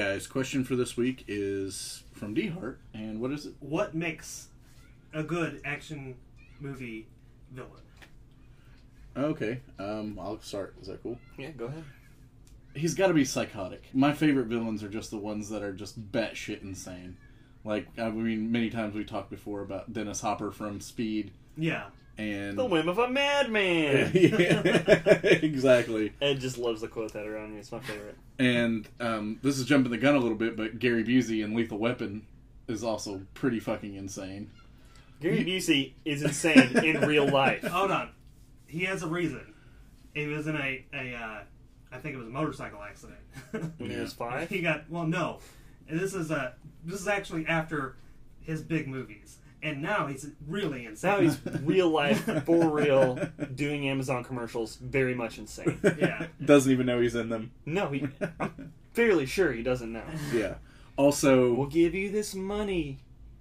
guys. Question for this week is from DeHart, and what is it? What makes a good action movie villain? Okay, I'll start. Is that cool? Yeah, go ahead. He's got to be psychotic. My favorite villains are just the ones that are just batshit insane. Like, I mean, many times we talked before about Dennis Hopper from Speed. Yeah. And the whim of a madman. Yeah, exactly. Ed just loves the quote that around me. It's my favorite. And this is jumping the gun a little bit, but Gary Busey in Lethal Weapon is also pretty fucking insane. Gary Busey is insane in real life. Hold on. He has a reason. He was in I think it was a motorcycle accident. When he was 5? He got, well, no. And this is actually after his big movies. And now he's really insane. Now he's real life, for real, doing Amazon commercials, very much insane. Yeah. Doesn't even know he's in them. No, I'm fairly sure he doesn't know. Yeah. Also... We'll give you this money,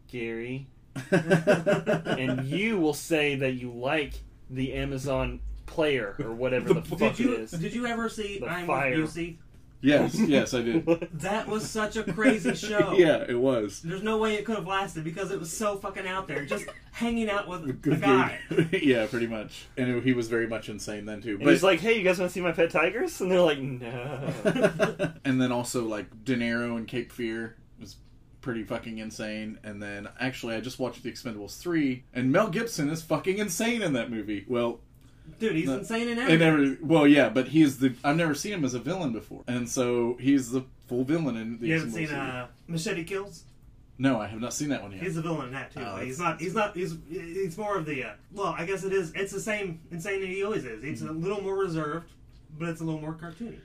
Gary. And you will say that you like the Amazon player, or whatever the fuck it is. Did you ever see The I'm fire. With Busey? Yes, I did. That was such a crazy show. Yeah, it was. There's no way it could have lasted because it was so fucking out there. Just hanging out with a guy. Yeah, pretty much. And he was very much insane then, too. And he's like, hey, you guys want to see my pet tigers? And they're like, no. And then also, like, De Niro in Cape Fear was pretty fucking insane. And then, actually, I just watched The Expendables 3, and Mel Gibson is fucking insane in that movie. Well... Dude, he's insane in everything. Well, yeah, but I've never seen him as a villain before. And so, he's the full villain in The You haven't Expendables seen Machete Kills? No, I have not seen that one yet. He's a villain in that too. He's more of the well, I guess it is. It's the same insane that he always is. He's a little more reserved, but it's a little more cartoony.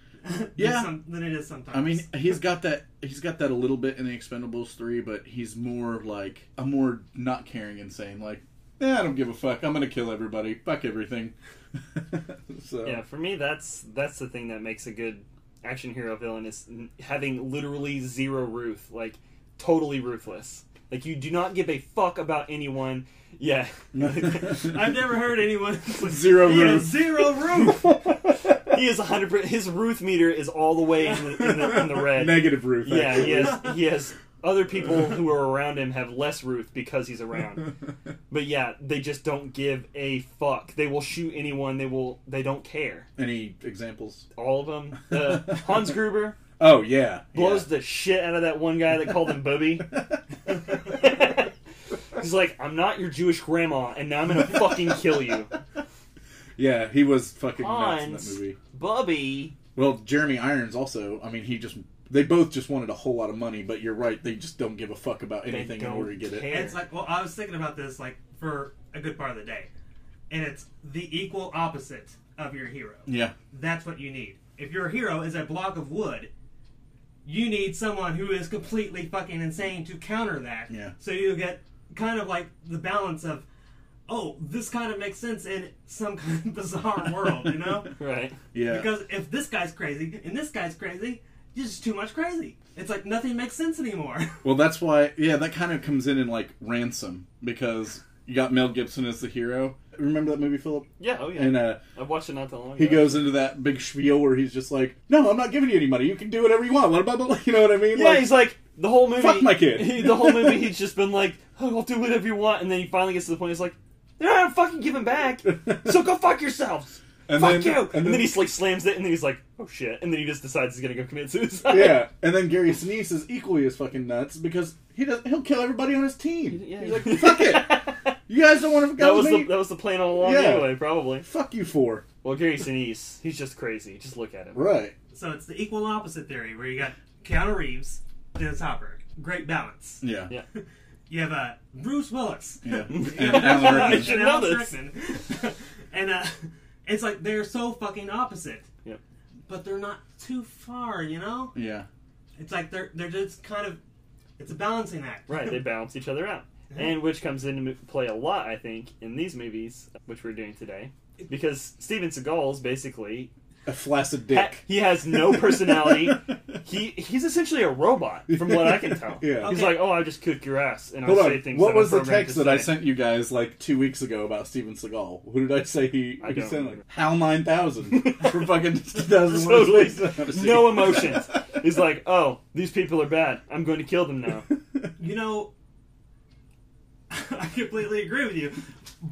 Yeah, than it is sometimes. I mean, he's got that a little bit in the Expendables 3, but he's more like a more not caring insane. Like, I don't give a fuck. I'm gonna kill everybody. Fuck everything. So yeah, for me, that's the thing that makes a good action hero villain is having literally zero ruth, like totally ruthless. Like, you do not give a fuck about anyone. Yeah, I've never heard anyone zero ruth. Zero ruth. He is 100%. His ruth meter is all the way in the red. Negative ruth. Yeah, he has. Other people who are around him have less ruth because he's around. But yeah, they just don't give a fuck. They will shoot anyone. They don't care. Any examples? All of them. Hans Gruber. Oh yeah, blows the shit out of that one guy that called him Bubby. He's like, I'm not your Jewish grandma, and now I'm gonna fucking kill you. Yeah, he was fucking Hans, nuts in that movie. Bubby. Well, Jeremy Irons also. I mean, they both just wanted a whole lot of money, but you're right, they just don't give a fuck about anything in order to get it. It's like, well, I was thinking about this like for a good part of the day, and it's the equal opposite of your hero. Yeah, that's what you need. If your hero is a block of wood, you need someone who is completely fucking insane to counter that. Yeah. So you get kind of like the balance of, oh, this kind of makes sense in some kind of bizarre world, you know? Right. Yeah. Because if this guy's crazy and this guy's crazy, it's just too much crazy. It's like nothing makes sense anymore. Well, that's why, yeah, that kind of comes in like Ransom, because you got Mel Gibson as the hero. Remember that movie, Philip? Yeah, oh yeah. And I've watched it not that long ago. He goes into that big spiel where he's just like, no, I'm not giving you any money. You can do whatever you want. Blah, blah, blah. You know what I mean? Yeah, like, he's like, the whole movie... Fuck my kid. The whole movie, he's just been like, oh, I'll do whatever you want. And then he finally gets to the point, he's like, yeah, I'm fucking giving back. So go fuck yourselves. Fuck you. And then he like slams it, and then he's like, oh shit. And then he just decides he's gonna go commit suicide. Yeah. And then Gary Sinise is equally as fucking nuts because he'll kill everybody on his team. Yeah, he's like, fuck it. You guys don't want to go with me? That was the plan all along anyway, probably. Fuck you for. Well, Gary Sinise, he's just crazy. Just look at him. Right. So it's the equal opposite theory where you got Keanu Reeves, Dennis Hopper. Great balance. Yeah. Yeah. You have Bruce Willis. Yeah. And Alan Rickman. And it's like they're so fucking opposite. Yep. But they're not too far, you know? Yeah. It's like they're just kind of, it's a balancing act. Right, they balance each other out. And which comes into play a lot, I think, in these movies, which we're doing today. Because Steven Seagal is basically a flaccid dick. He has no personality. He's essentially a robot, from what I can tell. Yeah. He's like, oh, I just cook your ass, and Hold I on. say things. What that was I'm the programmed text to that I say. sent you guys like 2 weeks ago about Steven Seagal? Who did I say he I don't sent? remember. HAL 9000 from fucking 2001. Totally. No emotions. He's like, oh, these people are bad. I'm going to kill them now. You know, I completely agree with you,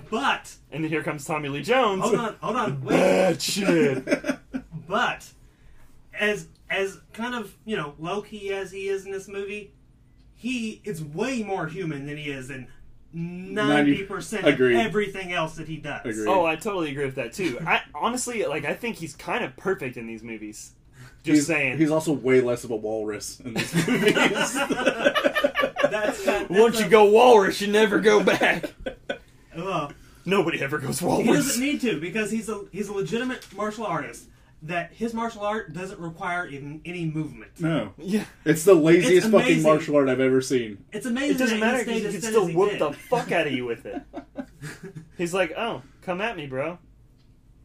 but And then here comes Tommy Lee Jones. hold on, wait. Bad shit. But as kind of, you know, low key as he is in this movie, he is way more human than he is in 90% of Agreed. everything else that he does. Agreed. Oh, I totally agree with that too. I honestly, like, I think he's kind of perfect in these movies. Just saying. He's also way less of a walrus in these movies. That's Once you go walrus, you never go back. well, Nobody ever goes he walrus. doesn't need to, because he's a legitimate martial artist. That his martial art doesn't require even any movement. No. Yeah. It's the laziest It's fucking amazing. martial art I've ever seen. It's amazing It doesn't that matter he because stayed you as can thin still as he whoop did. the fuck out of you with it. He's like, oh, come at me, bro.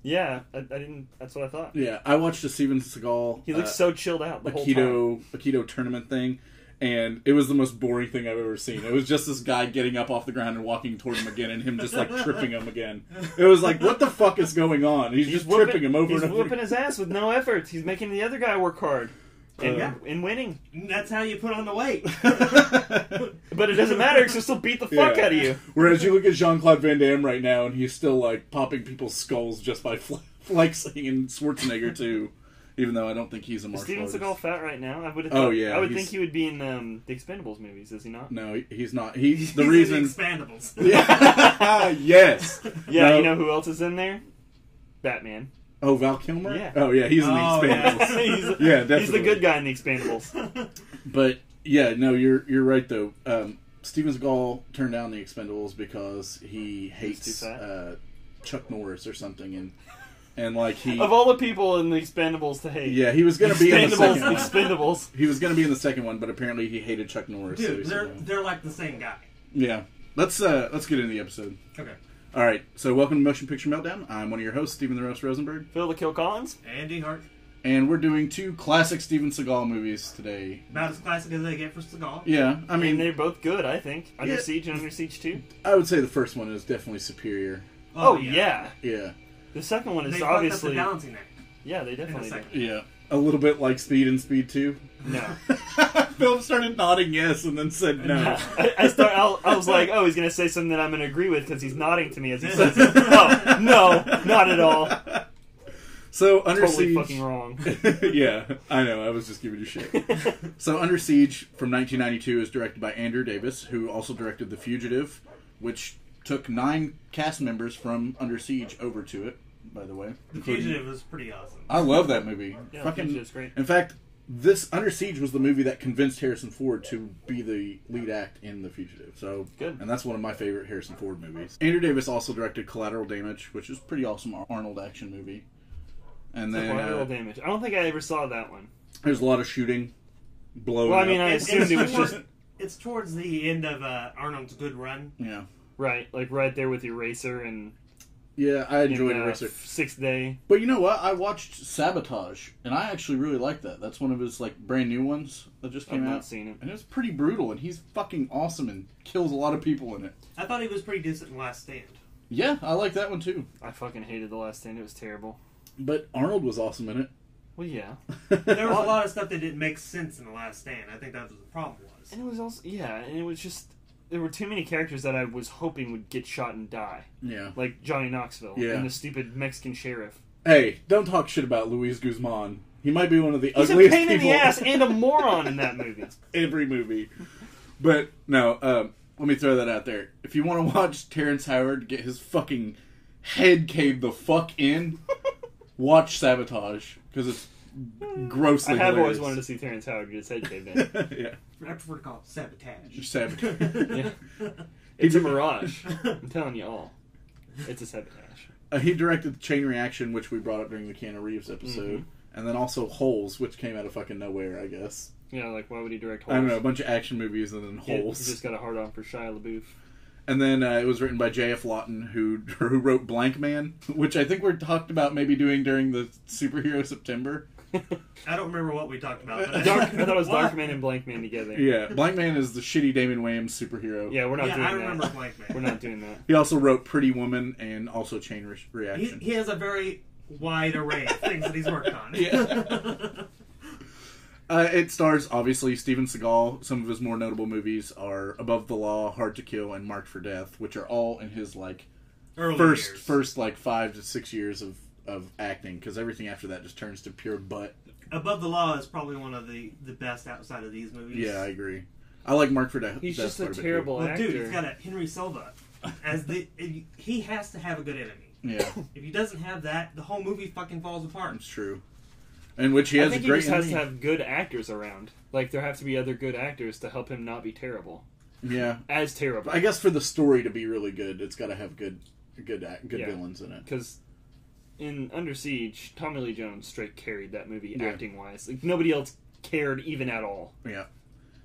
Yeah, I didn't. That's what I thought. Yeah, I watched a Steven Seagal He looks so chilled out the whole time. Aikido tournament thing, and it was the most boring thing I've ever seen. It was just this guy getting up off the ground and walking toward him again, and him just like tripping him again. It was like, what the fuck is going on? He's just tripping him over He's and over. whooping his ass with no effort. He's making the other guy work hard. And winning. That's how you put on the weight. But it doesn't matter because he'll still beat the fuck out of you. Whereas you look at Jean-Claude Van Damme right now, and he's still like popping people's skulls just by flexing, and Schwarzenegger too. Even though I don't think he's a Is martial Steven artist. Seagal fat right now? I would. Oh, yeah, I would he's- think he would be in the Expendables movies. Is he not? No, he's not. He's the He's reason. in the Expandables. Yeah. Yes. Yeah, No. you know who else is in there? Batman. Oh, Val Kilmer? Yeah. Oh, yeah, he's in the Oh, Expandables. he's, Yeah, definitely. he's the good guy in the Expendables. But, yeah, no, you're right, though. Steven Seagal turned down the Expendables because he hates too fat? Chuck Norris or something. And like, he... Of all the people in the Expendables to hate. Yeah, he was going to be in the second one. Expendables. He was going to be in the second one, but apparently he hated Chuck Norris. so he Dude, said no. they're like the same guy. Yeah. Let's get into the episode. Okay. All right, so welcome to Motion Picture Meltdown. I'm one of your hosts, Stephen the Roast Rosenberg, Phil the Kill Collins. And DeHart. and we're doing two classic Steven Seagal movies today. About as classic as they get for Seagal. Yeah, I I mean, mean, they're both good, I think. Under Yeah. Siege and Under Siege 2. I would say the first one is definitely superior. Oh, yeah. Yeah, The second one is They fucked up obviously... the balancing act. Yeah, they In the definitely second. did. yeah, a little bit like Speed and Speed 2. No. Philip started nodding yes and then said no. I was like, oh, he's going to say something that I'm going to agree with because he's nodding to me as he says it. Oh, no, not at all. So Under Totally Siege, fucking wrong. yeah, I know. I was just giving you shit. So Under Siege from 1992 is directed by Andrew Davis, who also directed The Fugitive, which took 9 cast members from Under Siege over to it. By the way, The including- Fugitive was pretty awesome. I love that movie. Yeah, Fucking, Fugitive's great. in fact, this Under Siege was the movie that convinced Harrison Ford to be the lead act in The Fugitive. So Good. and that's one of my favorite Harrison Ford movies. Andrew Davis also directed Collateral Damage, which is a pretty awesome Arnold action movie. And then Collateral Damage. I don't think I ever saw that one. there's a lot of shooting, blowing. Well, I mean, up. I assumed it was just... It's towards the end of Arnold's good run. Yeah. Right, like right there with Eraser and... Yeah, I enjoyed in, Eraser. Sixth Day. But you know what? I watched Sabotage, and I actually really liked that. That's one of his like brand new ones that just I've came not out. seen it. And it's pretty brutal, and he's fucking awesome and kills a lot of people in it. I thought he was pretty decent in Last Stand. Yeah, I like that one too. I fucking hated The Last Stand. It was terrible. But Arnold was awesome in it. Well, yeah. There was a lot of stuff that didn't make sense in The Last Stand. I think that's what the problem was. And it was also... Yeah, and it was just... There were too many characters that I was hoping would get shot and die. Yeah. Like Johnny Knoxville Yeah. and the stupid Mexican sheriff. Hey, don't talk shit about Luis Guzman. He might be one of the He's a ugliest pain in people the ass and a moron in that movie. every movie. But no, let me throw that out there. If you want to watch Terrence Howard get his fucking head caved the fuck in, watch Sabotage because it's grossly I have hilarious. always wanted to see Terrence Howard get his head caved in. Yeah, I prefer to call it sabotage. Sabotage. Yeah. It's a mirage. I'm telling you all. It's a sabotage. He directed Chain Reaction, which we brought up during the Keanu Reeves episode, and then also Holes, which came out of fucking nowhere, I guess. Yeah, like why would he direct I don't know, a Holes? bunch of action movies and then He Holes. just got a hard on for Shia LaBeouf. And then it was written by J.F. Lawton, who wrote Blank Man, which I think we're talked about maybe doing during the Superhero September. I don't remember what we talked about. But I thought it was Dark Man and Blank Man together. Yeah, Blank Man is the shitty Damon Wayans superhero. Yeah, we're not doing that. I remember Blank Man. We're not doing that. He also wrote Pretty Woman and also Chain Reaction. He has a very wide array of things that he's worked on. Yeah. It stars, obviously, Steven Seagal. Some of his more notable movies are Above the Law, Hard to Kill, and Marked for Death, which are all in his, like, first like 5 to 6 years of acting, because everything after that just turns to pure butt. Above the Law is probably one of the best outside of these movies. Yeah, I agree. I like Marked for Death. He's just a terrible actor. Dude, he's got a Henry Silva. He has to have a good enemy. Yeah. If he doesn't have that, the whole movie fucking falls apart. It's true. In which he has a great he just has to have good actors around. Like, there have to be other good actors to help him not be terrible. Yeah. As terrible. I guess for the story to be really good, it's got to have good villains in it. Because in Under Siege, Tommy Lee Jones straight carried that movie acting-wise. Like, nobody else cared even at all. Yeah.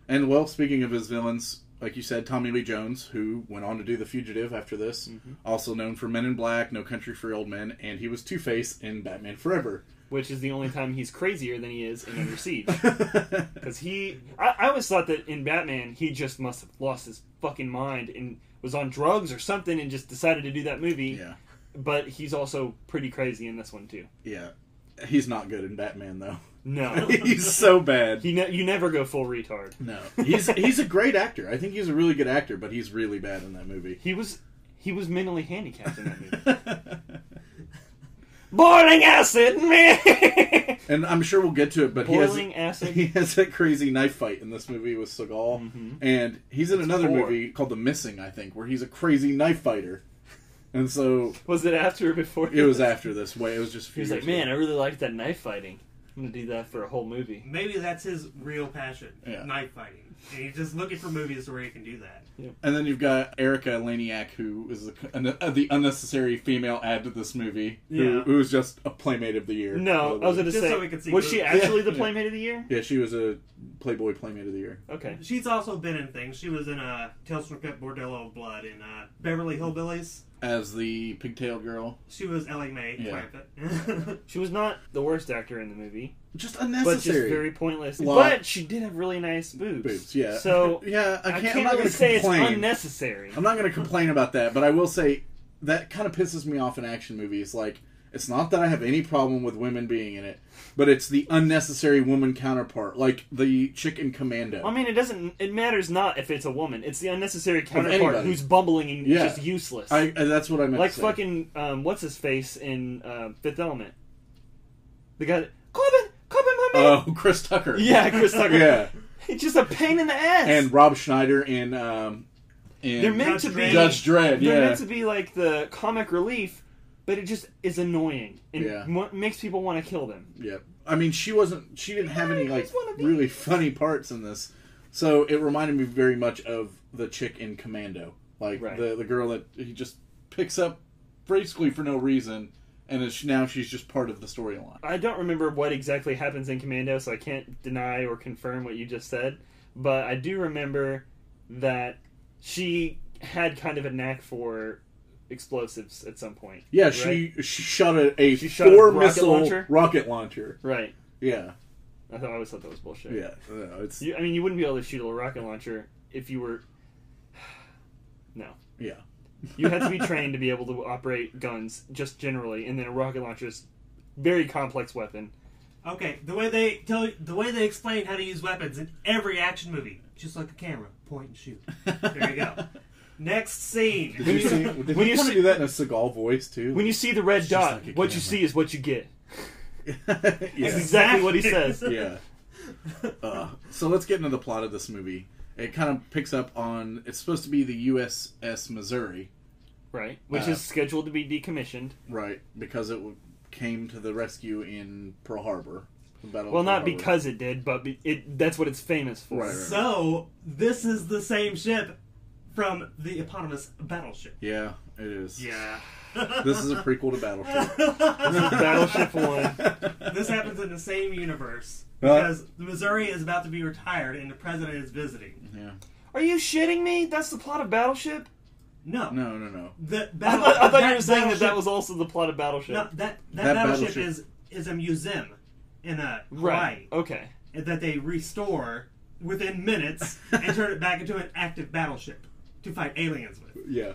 And, well, speaking of his villains, like you said, Tommy Lee Jones, who went on to do The Fugitive after this, also known for Men in Black, No Country for Old Men, and he was Two-Face in Batman Forever. Which is the only time he's crazier than he is in Under Siege. Because I always thought that in Batman, he just must have lost his fucking mind and was on drugs or something and just decided to do that movie. Yeah. But he's also pretty crazy in this one, too. Yeah. He's not good in Batman, though. No. He's so bad. You never go full retard. No. He's a great actor. I think he's a really good actor, but he's really bad in that movie. He was mentally handicapped in that movie. Boiling acid, man! And I'm sure we'll get to it, but he acid. He has that crazy knife fight in this movie with Seagal. And he's in another movie called The Missing, I think, where he's a crazy knife fighter. And so... Was it after or before? It was after this way. It was just a few years ago. Man, I really liked that knife fighting. I'm going to do that for a whole movie. Maybe that's his real passion, knife fighting. And he's just looking for movies where he can do that. Yep. And then you've got Erica Laniak, who is the unnecessary female add to this movie, who was just a Playmate of the Year. No, I was going to say, so was she actually the Playmate of the Year? Yeah, she was a Playboy Playmate of the Year. Okay. She's also been in things. She was in Tales from Crypt Bordello of Blood in Beverly Hillbillies. As the pigtailed girl. She was Ellie Mae. Yeah. She was not the worst actor in the movie. Just unnecessary. But just very pointless. But she did have really nice boobs. Boobs, yeah. So, yeah, I can't really say it's unnecessary. I'm not going to complain about that, but I will say that kind of pisses me off in action movies. Like, it's not that I have any problem with women being in it, but it's the unnecessary woman counterpart, like the chick in Commando. I mean, it matters not if it's a woman. It's the unnecessary counterpart who's bumbling and just useless. That's what I meant like to say. Fucking, what's his face in Fifth Element? The guy that, Corbin, my man! Oh, Chris Tucker. Yeah, Chris Tucker. Yeah. It's just a pain in the ass. And Rob Schneider in they're meant to be Judge Dredd, They're meant to be like the comic relief, but it just is annoying and makes people want to kill them. Yeah, I mean, she didn't have any like really funny parts in this, so it reminded me very much of the chick in Commando, like the girl that he just picks up basically for no reason, and now she's just part of the storyline. I don't remember what exactly happens in Commando, so I can't deny or confirm what you just said, but I do remember that she had kind of a knack for explosives at some point. Yeah, right? she shot a 4-missile rocket launcher. Right. Yeah. I always thought that was bullshit. Yeah. No, you wouldn't be able to shoot a rocket launcher if you were... No. Yeah. You had to be trained to be able to operate guns, just generally, and then a rocket launcher is a very complex weapon. Okay, the way they explain how to use weapons in every action movie, just like a camera, point and shoot. There you go. Next scene. Did you kind of do that in a Seagal voice too? When you see the red dot, like what you see is what you get. That's exactly what he says. Yeah. So let's get into the plot of this movie. It kind of picks up on... It's supposed to be the USS Missouri. Right. Which is scheduled to be decommissioned. Right. Because it came to the rescue in Pearl Harbor. Well, not because it did, but that's what it's famous for. Right. So, this is the same ship from the eponymous Battleship. Yeah, it is. Yeah. This is a prequel to Battleship. This is Battleship 1. This happens in the same universe. Because the Missouri is about to be retired and the president is visiting. Yeah. Are you shitting me? That's the plot of Battleship? No. I thought you were saying that was also the plot of Battleship. No, that battleship is a museum in Hawaii. Right. Okay. That they restore within minutes and turn it back into an active battleship to fight aliens with. Yeah.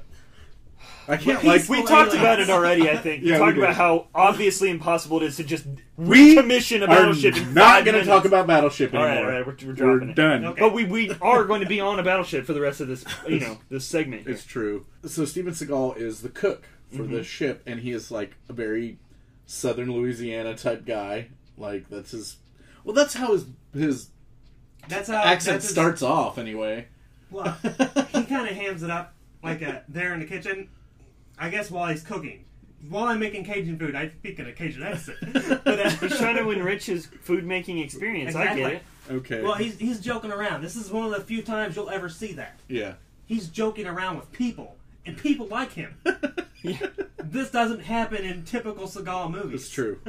I can't we talked about it already, I think. We talked about how obviously impossible it is to just recommission a battleship in 5 minutes. Not going to talk about Battleship anymore. All right, we're dropping it. Done. Okay. But we are going to be on a battleship for the rest of this, this segment here. It's true. So Steven Seagal is the cook for the ship, and he is like a very Southern Louisiana type guy. Like that's his. Well, that's how his accent starts off anyway. Well, he kind of hams it up like there in the kitchen. I guess while he's cooking. While I'm making Cajun food, I speak in a Cajun accent. But, he's trying to enrich his food-making experience. Exactly. I get it. Okay. Well, he's joking around. This is one of the few times you'll ever see that. Yeah. He's joking around with people, and people like him. Yeah. This doesn't happen in typical Seagal movies. It's true.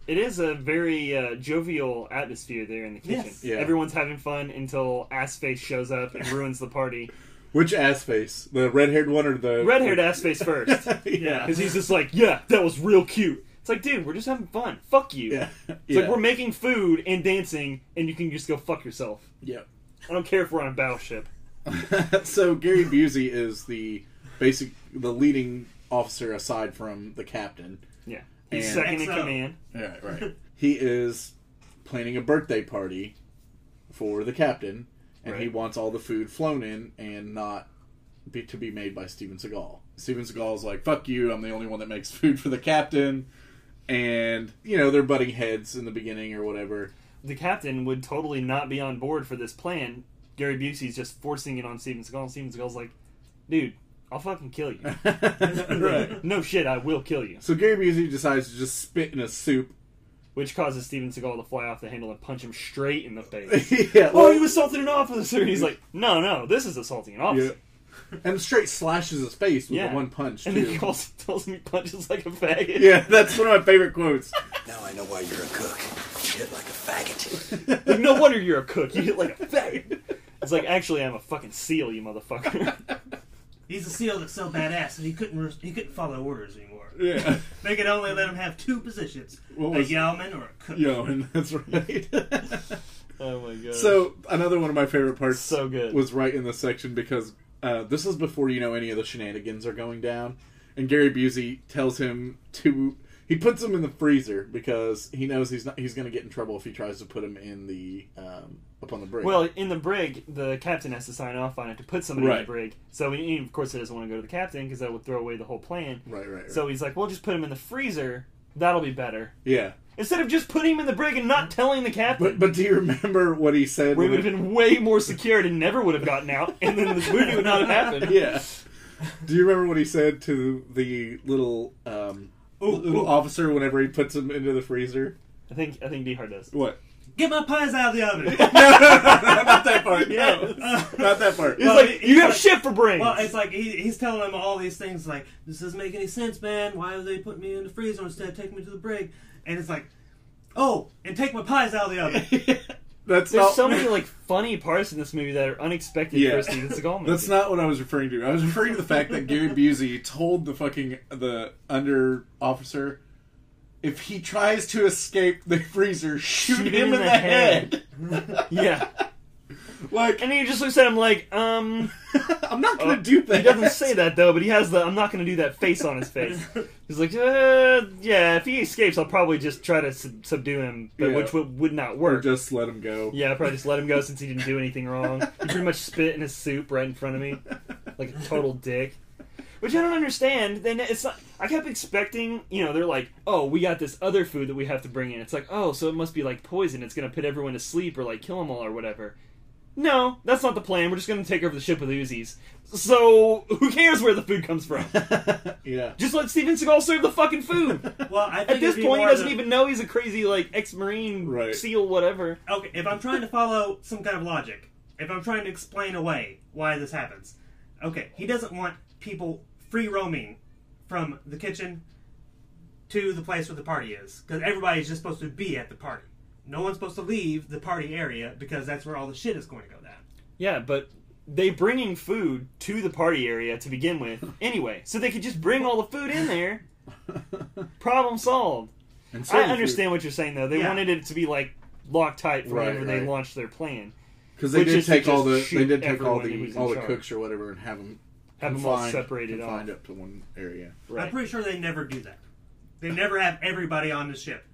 It is a very jovial atmosphere there in the kitchen. Yes. Yeah. Everyone's having fun until Assface shows up and ruins the party. Which ass face? The red-haired one or the... Red-haired Assface first. Yeah. Because he's just like, yeah, that was real cute. It's like, dude, we're just having fun. Fuck you. Yeah. It's like we're making food and dancing, and you can just go fuck yourself. Yeah. I don't care if we're on a battleship. So Gary Busey is the leading officer aside from the captain. Yeah. He's second in command. Yeah, right. He is planning a birthday party for the captain, and he wants all the food flown in and not to be made by Steven Seagal. Steven Seagal's like, fuck you, I'm the only one that makes food for the captain. And, they're butting heads in the beginning or whatever. The captain would totally not be on board for this plan. Gary Busey's just forcing it on Steven Seagal. Steven Seagal's like, dude, I'll fucking kill you. Right. No shit, I will kill you. So Gary Busey decides to just spit in a soup. Which causes Steven Seagal to fly off the handle and punch him straight in the face. Yeah, well, you assaulted an officer. And he's like, no, this is assaulting an officer. Yeah. And straight slashes his face with the one punch, and too. then he tells him he punches like a faggot. Yeah, that's one of my favorite quotes. Now I know why you're a cook. You hit like a faggot. Like, no wonder you're a cook. You hit like a faggot. It's like, actually, I'm a fucking SEAL, you motherfucker. He's a SEAL that's so badass that he couldn't follow orders anymore. Yeah. They could only let him have two positions. A yeoman or a cook. Yeoman, that's right. Oh my god. So, another one of my favorite parts so good. was right in this section because this is before any of the shenanigans are going down. And Gary Busey tells him he puts him in the freezer because he knows he's going to get in trouble if he tries to put him in the up on the brig. Well, in the brig, the captain has to sign off on it to put somebody in the brig. So, of course, he doesn't want to go to the captain because that would throw away the whole plan. Right. So he's like, well, just put him in the freezer. That'll be better. Yeah. Instead of just putting him in the brig and not telling the captain. But do you remember what he said? We would have been way more secured and never would have gotten out, and then the movie would not have happened. Yeah. Do you remember what he said to the little officer whenever he puts him into the freezer? I think DeHart does. What? Get my pies out of the oven. No, not that part. No, not that part. He's like, you have shit for brains. Well, it's like he's telling them all these things like, this doesn't make any sense, man. Why are they putting me in the freezer instead of taking me to the brig? And it's like, oh, and take my pies out of the oven. There's so many like funny parts in this movie that are unexpected for a Steven Seagal movie. That's not what I was referring to. I was referring to the fact that Gary Busey told the under officer, if he tries to escape the freezer, shoot him in the head. Yeah. Like, and he just looks at him like, I'm not going to do that. He doesn't say that, though, but he has the I'm not going to do that face on his face. He's like, yeah, if he escapes, I'll probably just try to subdue him, but which would not work. Or just let him go. Yeah, I'll probably just let him go since he didn't do anything wrong. He pretty much spit in his soup right in front of me. Like a total dick. Which I don't understand. Then it's not, I kept expecting, they're like, oh, we got this other food that we have to bring in. It's like, oh, so it must be like poison. It's going to put everyone to sleep or like kill them all or whatever. No, that's not the plan. We're just going to take over the ship with Uzis. So, who cares where the food comes from? Yeah. Just let Steven Seagal serve the fucking food. Well, I think at this point, he doesn't even know he's a crazy, like, ex-Marine, SEAL, whatever. Okay, if I'm trying to follow some kind of logic, if I'm trying to explain away why this happens, okay, he doesn't want people free roaming from the kitchen to the place where the party is. Because everybody's just supposed to be at the party. No one's supposed to leave the party area because that's where all the shit is going to go down. Yeah, but they bringing food to the party area to begin with anyway, so they could just bring all the food in there. Problem solved. I understand what you're saying though. They wanted it to be like Loctite for whenever they launched their plan. Because they did take all the cooks or whatever and have them all separated confined up to one area. Right. I'm pretty sure they never do that. They never have everybody on the ship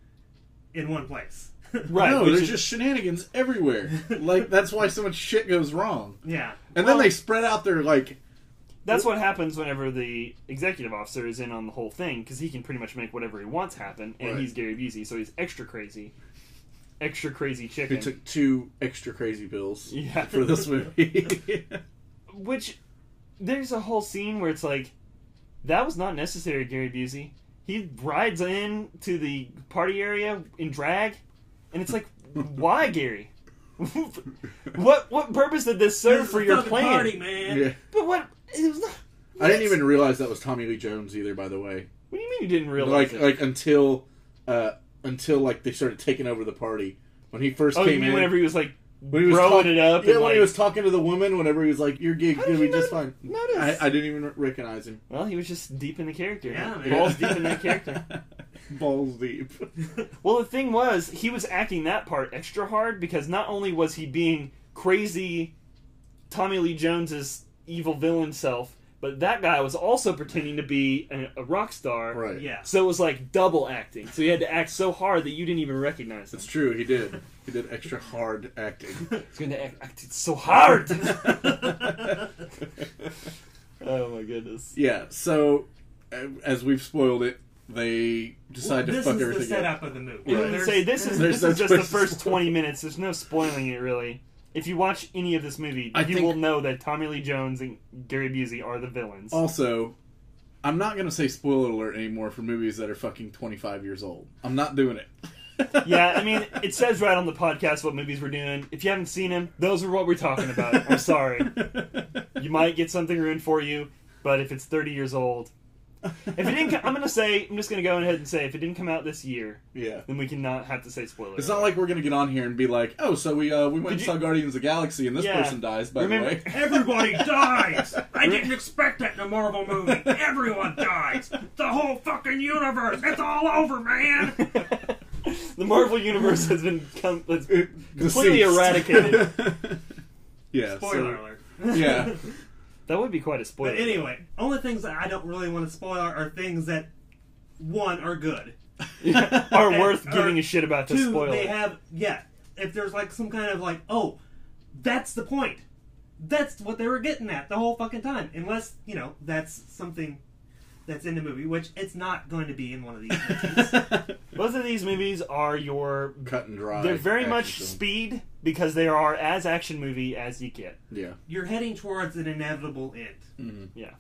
in one place. Right. No, there's just shenanigans everywhere. Like, that's why so much shit goes wrong. Yeah. And then they spread out their, like... That's what happens whenever the executive officer is in on the whole thing, because he can pretty much make whatever he wants happen, and he's Gary Busey, so he's extra crazy. Extra crazy chicken. He took 2 extra crazy pills for this movie. Which, there's a whole scene where it's like, that was not necessary, Gary Busey. He rides in to the party area in drag, and it's like, why, Gary? What purpose did this serve for your plan? Party, man. Yeah. But what? It was not, I didn't even realize that was Tommy Lee Jones either, by the way. What do you mean you didn't realize it? Like until like they started taking over the party. When he first came in, whenever he was like throwing it up. Yeah, and when he was talking to the woman, whenever he was like, "Your gig's gonna be just fine." Notice? I didn't even recognize him. Well, he was just deep in the character. Yeah, man. Balls deep in that character. Balls deep. Well, the thing was, he was acting that part extra hard because not only was he being crazy Tommy Lee Jones's evil villain self, but that guy was also pretending to be a rock star. Right. Yeah. So it was like double acting. So he had to act so hard that you didn't even recognize him. It's true, he did. He did extra hard acting. He's going to act so hard! Oh my goodness. Yeah, so, as we've spoiled it, they decide to fuck everything up. This is the setup of the movie. We're going to say this is just the first 20 minutes. There's no spoiling it, really. If you watch any of this movie, you will know that Tommy Lee Jones and Gary Busey are the villains. Also, I'm not going to say spoiler alert anymore for movies that are fucking 25 years old. I'm not doing it. Yeah, I mean, it says right on the podcast what movies we're doing. If you haven't seen them, those are what we're talking about. I'm sorry. You might get something ruined for you, but if it's 30 years old... If it didn't, I'm just gonna go ahead and say if it didn't come out this year, then we cannot have to say spoiler. It's not like we're gonna get on here and be like, oh, so we went and saw Guardians of the Galaxy and this person dies. By the way, everybody dies. I didn't expect that in a Marvel movie. Everyone dies. The whole fucking universe. It's all over, man. The Marvel universe has been completely eradicated. Yeah. Spoiler alert. Yeah. That would be quite a spoiler. But anyway, only things that I don't really want to spoil are things that, one, are good. Are worth giving a shit about to two, spoil. They have, if there's like some kind of like, oh, that's the point. That's what they were getting at the whole fucking time. Unless, that's something that's in the movie, which it's not going to be in one of these movies. Both of these movies are your... cut and dry. They're very much speed, because they are as action movie as you get. Yeah. You're heading towards an inevitable end. Mm-hmm. Yeah.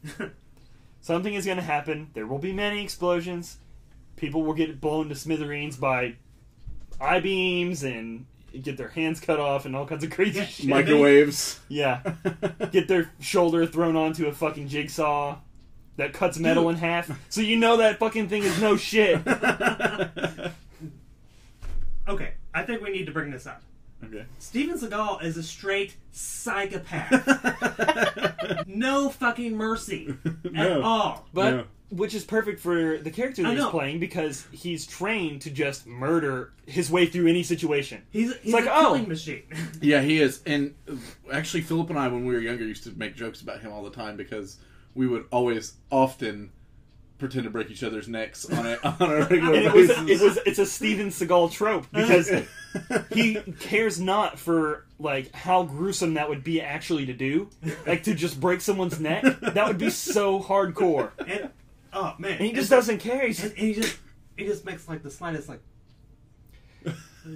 Something is going to happen. There will be many explosions. People will get blown to smithereens by I-beams and get their hands cut off and all kinds of crazy shit. Microwaves. Yeah. Get their shoulder thrown onto a fucking jigsaw that cuts metal in half. So you know that fucking thing is no shit. Okay, I think we need to bring this up. Okay. Steven Seagal is a straight psychopath. No fucking mercy at all. But which is perfect for the character that he's playing because he's trained to just murder his way through any situation. He's like a killing machine. Yeah, he is. And actually, Philip and I, when we were younger, used to make jokes about him all the time because we would often pretend to break each other's necks on a regular basis. It's a Steven Seagal trope because he cares not for like how gruesome that would be actually to do, like to just break someone's neck. That would be so hardcore. And, oh man, and he just doesn't care. And he just makes like the slightest like.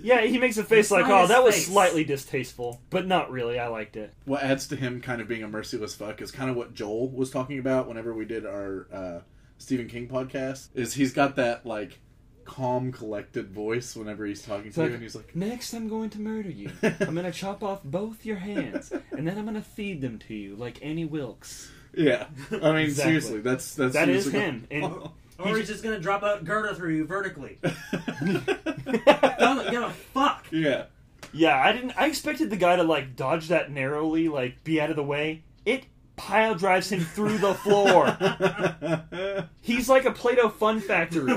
Yeah, he makes a face like, oh, that was slightly distasteful, but not really. I liked it. What adds to him kind of being a merciless fuck is kind of what Joel was talking about whenever we did our Stephen King podcast, is he's got that, like, calm, collected voice whenever he's talking to you, and he's like, next I'm going to murder you. I'm going to chop off both your hands, and then I'm going to feed them to you, like Annie Wilkes. Yeah. I mean, seriously, that is him. And or he's just going to drop a girder through you vertically. Doesn't give a fuck. Yeah. Yeah, I expected the guy to, like, dodge that narrowly, like, be out of the way. It pile drives him through the floor. He's like a Play-Doh fun factory.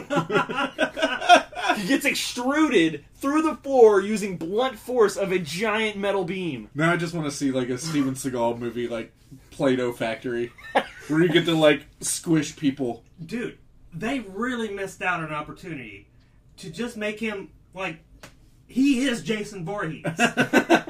He gets extruded through the floor using blunt force of a giant metal beam. Now I just want to see, like, a Steven Seagal movie, like, Play-Doh Factory, where you get to, like, squish people. Dude, they really missed out on an opportunity to just make him, like, he is Jason Voorhees.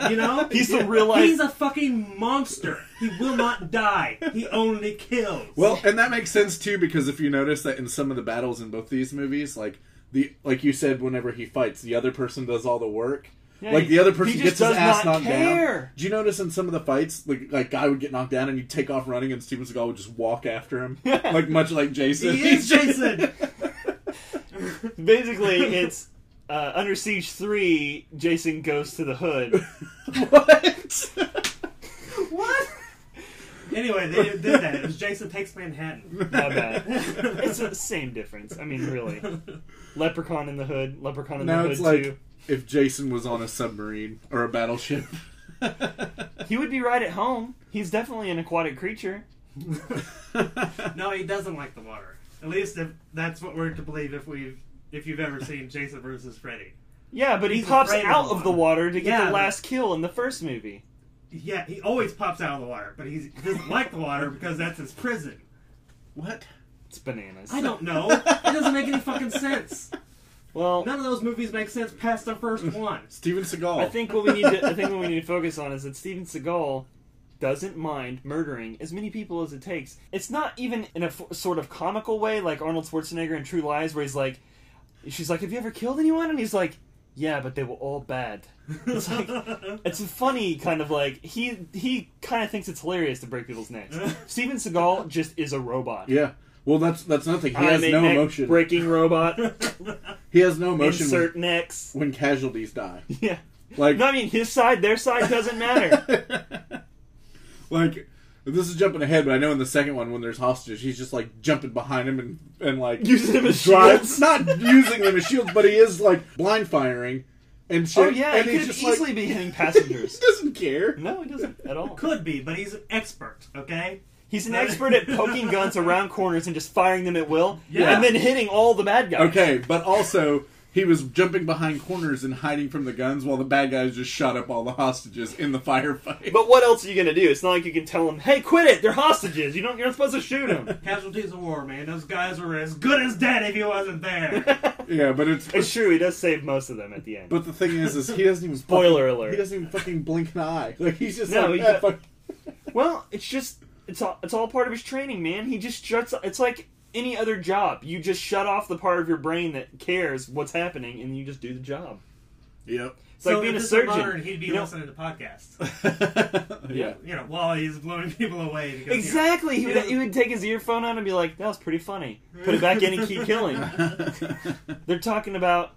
You know? He's the real life. He's a fucking monster. He will not die. He only kills. Well, and that makes sense, too, because if you notice that in some of the battles in both these movies, like you said, whenever he fights, the other person does all the work. Yeah, like, the other person gets his ass knocked down. Did you notice in some of the fights, like guy would get knocked down and he'd take off running and Steven Seagal would just walk after him? Like, much like Jason. He is Jason! Basically, it's Under Siege 3, Jason goes to the hood. What? What? Anyway, they did that. It was Jason Takes Manhattan. Not bad. It's the same difference. I mean, really. Leprechaun in the hood, Leprechaun in the hood, it's like too. If Jason was on a submarine or a battleship. He would be right at home. He's definitely an aquatic creature. No, he doesn't like the water. At least if that's what we're to believe if you've ever seen Jason versus Freddy. Yeah, but he pops out of the water to get the last kill in the first movie. Yeah, he always pops out of the water, but he doesn't like the water because that's his prison. What? It's bananas. I don't know. It doesn't make any fucking sense. Well, none of those movies make sense past the first one. Steven Seagal. I think what we need to focus on is that Steven Seagal doesn't mind murdering as many people as it takes. It's not even in a sort of comical way like Arnold Schwarzenegger in True Lies, where she's like, "Have you ever killed anyone?" And he's like, "Yeah, but they were all bad." It's like, it's a funny kind of like, he kind of thinks it's hilarious to break people's necks. Steven Seagal just is a robot. Yeah. Well, that's nothing. He has no emotion. Breaking robot. He has no emotion. Insert necks. When casualties die. Yeah. Like, no, I mean, his side, their side doesn't matter. Like, this is jumping ahead, but I know in the second one when there's hostages, he's just like jumping behind him and like using them as shields. Not using them as shields, but he is like blind firing and shit. Oh yeah, and he could easily be hitting passengers. He doesn't care. No, he doesn't at all. Could be, but he's an expert. Okay. He's an expert at poking guns around corners and just firing them at will, yeah. And then hitting all the bad guys. Okay, but also he was jumping behind corners and hiding from the guns while the bad guys just shot up all the hostages in the firefight. But what else are you going to do? It's not like you can tell them, "Hey, quit it! They're hostages. You're not supposed to shoot them." Casualties of war, man. Those guys were as good as dead if he wasn't there. Yeah, but it's true. He does save most of them at the end. But the thing is he doesn't even spoiler alert. He doesn't even fucking blink an eye. Like he's just fuck. Well, it's all part of his training, man. He just shuts. It's like any other job. You just shut off the part of your brain that cares what's happening, and you just do the job. Yep. It's like being a surgeon. Modern, he'd be listening to podcasts. Yeah. You know, while he's blowing people away. Because, exactly. He would take his earphone out and be like, "That was pretty funny." Put it back in and keep killing. They're talking about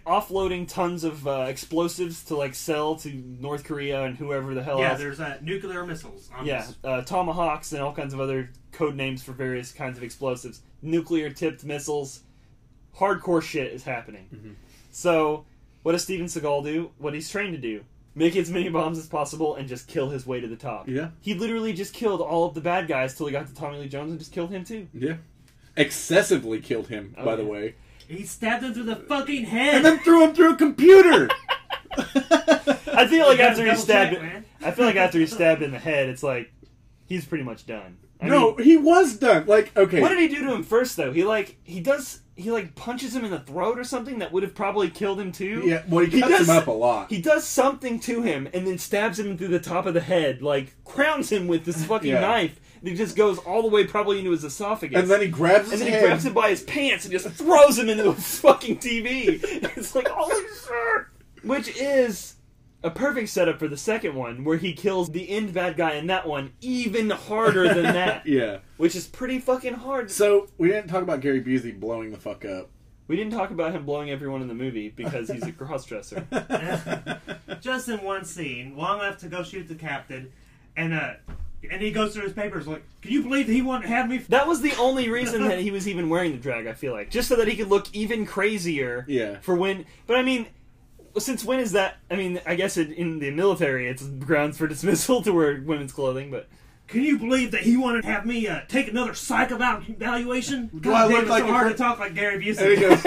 offloading tons of explosives to like sell to North Korea and whoever the hell else. Yeah, there's nuclear missiles. Tomahawks and all kinds of other code names for various kinds of explosives. Nuclear tipped missiles. Hardcore shit is happening. Mm-hmm. So, what does Steven Seagal do? What he's trained to do. Make as many bombs as possible and just kill his way to the top. Yeah. He literally just killed all of the bad guys till he got to Tommy Lee Jones and just killed him too. Yeah. Excessively killed him, by the way. He stabbed him through the fucking head! And then threw him through a computer! I feel like after he stabbed in the head, it's like, he's pretty much done. I mean, he was done. Like, okay. What did he do to him first, though? He punches him in the throat or something that would have probably killed him too. Yeah, well, he cuts him up a lot. He does something to him and then stabs him through the top of the head, like crowns him with this fucking knife. And he just goes all the way probably into his esophagus. And then he grabs his head. He grabs him by his pants and just throws him into a fucking TV. It's like, holy shit! Which is a perfect setup for the second one, where he kills the end bad guy in that one even harder than that. Yeah. Which is pretty fucking hard. So, we didn't talk about Gary Busey blowing the fuck up. We didn't talk about him blowing everyone in the movie because he's a cross-dresser. Just in one scene, long enough to go shoot the captain, and he goes through his papers like, "Can you believe he wouldn't have me?" That was the only reason that he was even wearing the drag, I feel like. Just so that he could look even crazier. Yeah. For when... But I mean, Since when is that? I mean, I guess in the military, it's grounds for dismissal to wear women's clothing, but... Can you believe that he wanted to have me take another psych evaluation? Do I look like so hard to talk like Gary Busey? And he goes,